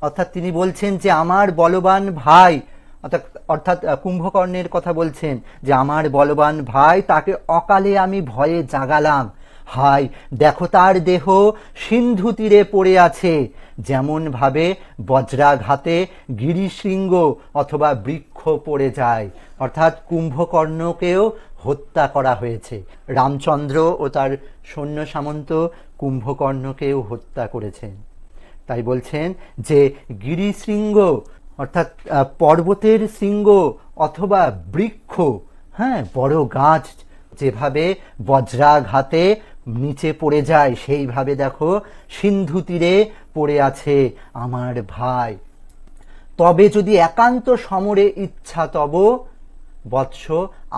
অর্থাৎ তিনি বলছেন যে আমার বলবান ভাই, অর্থাৎ কুম্ভকর্ণের কথা বলছেন যে আমার বলবান ভাই তাকে অকালে আমি ভয়ে জাগালাম, হায় দেখো তার দেহ সিন্ধু তীরে পড়ে আছে, যেমনভাবে বজ্রাঘাতে গিরিশৃঙ্গ অথবা বৃক্ষ পড়ে যায়। অর্থাৎ কুম্ভকর্ণকেও হত্যা করা হয়েছে। রামচন্দ্র ও তার সৈন্য সামন্ত কুম্ভকর্ণকেও হত্যা করেছেন। তাই বলছেন যে গিরিশৃঙ্গ অর্থাৎ পর্বতের শৃঙ্গ অথবা বৃক্ষ, হ্যাঁ, বড় গাছ যেভাবে বজ্রাঘাতে নিচে পড়ে যায়, সেইভাবে দেখো সিন্ধু তীরে পড়ে আছে আমার ভাই। তবে যদি একান্ত সমরে ইচ্ছা তব বৎস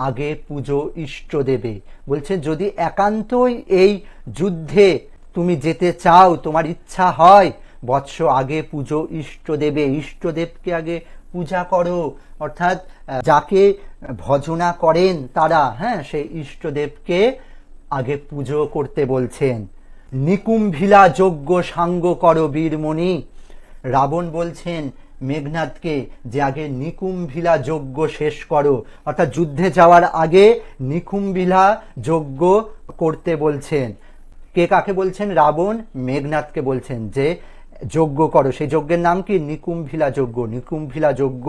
আগে পুজো ইষ্ট দেবে। বলছে যদি একান্তই এই যুদ্ধে তুমি যেতে চাও, তোমার ইচ্ছা হয়, বৎস আগে পুজো ইষ্ট দেবে, ইষ্টদেবকে আগে পূজা করো। অর্থাৎ যাকে ভজনা করেন তারা, হ্যাঁ, সেই ইষ্টদেবকে আগে পুজো করতে বলছেন। নিকুম্ভিলা যজ্ঞ সাঙ্গ করো বীরমণি। রাবণ বলছেন মেঘনাদকে যে আগে নিকুম্ভিলা যজ্ঞ শেষ করো, অর্থাৎ যুদ্ধে যাওয়ার আগে নিকুম্ভিলা যজ্ঞ করতে বলছেন। কে কাকে বলছেন? রাবণ মেঘনাদকে বলছেন যে যজ্ঞ করো। সেই যজ্ঞের নাম কি? নিকুম্ভিলা যজ্ঞ। নিকুম্ভিলা যজ্ঞ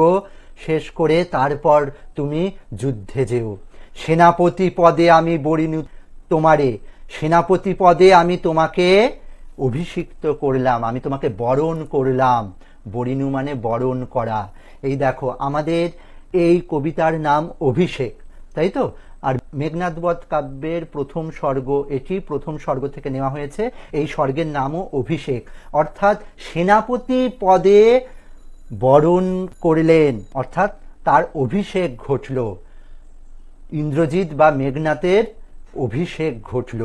শেষ করে তারপর তুমি যুদ্ধে যেও। সেনাপতি পদে আমি বরিণু তোমারে, সেনাপতি পদে আমি তোমাকে অভিষিক্ত করলাম, আমি তোমাকে বরণ করলাম। বরিণু মানে বরণ করা। এই দেখো আমাদের এই কবিতার নাম অভিষেক, তাই তো? আর মেঘনাদবধ কাব্যের প্রথম স্বর্গ এটি, প্রথম স্বর্গ থেকে নেওয়া হয়েছে। এই স্বর্গের নামও অভিষেক, অর্থাৎ সেনাপতি পদে বরণ করলেন, অর্থাৎ তার অভিষেক ঘটল। ইন্দ্রজিৎ বা মেঘনাথের অভিষেক ঘটল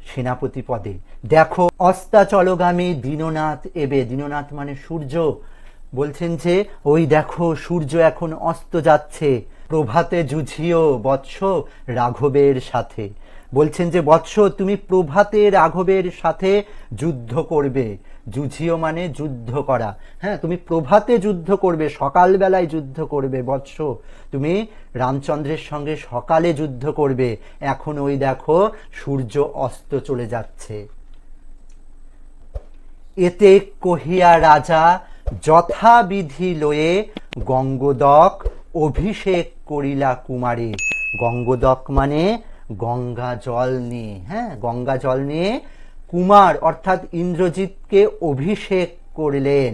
সেনাপতি পদে। দেখো অস্তাচলগামী দীননাথ এবে, দীননাথ মানে সূর্য। বলছেন যে ওই দেখো সূর্য এখন অস্ত যাচ্ছে, প্রভাতে যুঝিও বৎস রাঘবের সাথে। বলছেন যে বৎস তুমি প্রভাতে রাঘবের সাথে যুদ্ধ করবে। যুঝিও মানে যুদ্ধ করা, হ্যাঁ, তুমি প্রভাতে যুদ্ধ করবে, সকালবেলায় যুদ্ধ করবে বৎস, তুমি রামচন্দ্রের সঙ্গে সকালে যুদ্ধ করবে। এখন ওই দেখো সূর্য অস্ত চলে যাচ্ছে। এতে কহিয়া রাজা যথাবিধি লয়ে গঙ্গোদক অভিষেক করিলা কুমারে। গঙ্গোদক মানে গঙ্গা জল নিয়ে, হ্যাঁ, গঙ্গা জল নিয়ে কুমার অর্থাৎ ইন্দ্রজিৎকে অভিষেক করলেন।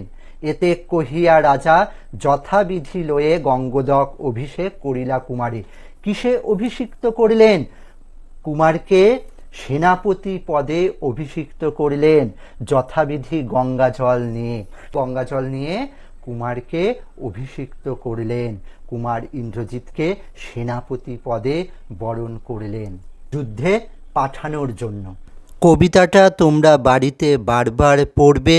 এতে কহিয়া রাজা যথাবিধি লয়ে গঙ্গোদক অভিষেক করিলা কুমারে। কিসে অভিষিক্ত করলেন? কুমারকে সেনাপতি পদে অভিষিক্ত করলেন যথাবিধি গঙ্গা জল নিয়ে। গঙ্গা জল নিয়ে কুমারকে অভিষিক্ত করলেন। কুমার ইন্দ্রজিৎকে সেনাপতি পদে বরণ করলেন যুদ্ধে পাঠানোর জন্য। কবিতাটা তোমরা বাড়িতে বারবার পড়বে।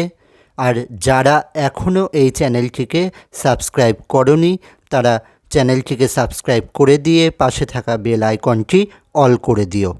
আর যারা এখনও এই চ্যানেলটিকে সাবস্ক্রাইব করনি তারা চ্যানেলটিকে সাবস্ক্রাইব করে দিয়ে পাশে থাকা বেল আইকনটি অল করে দিও।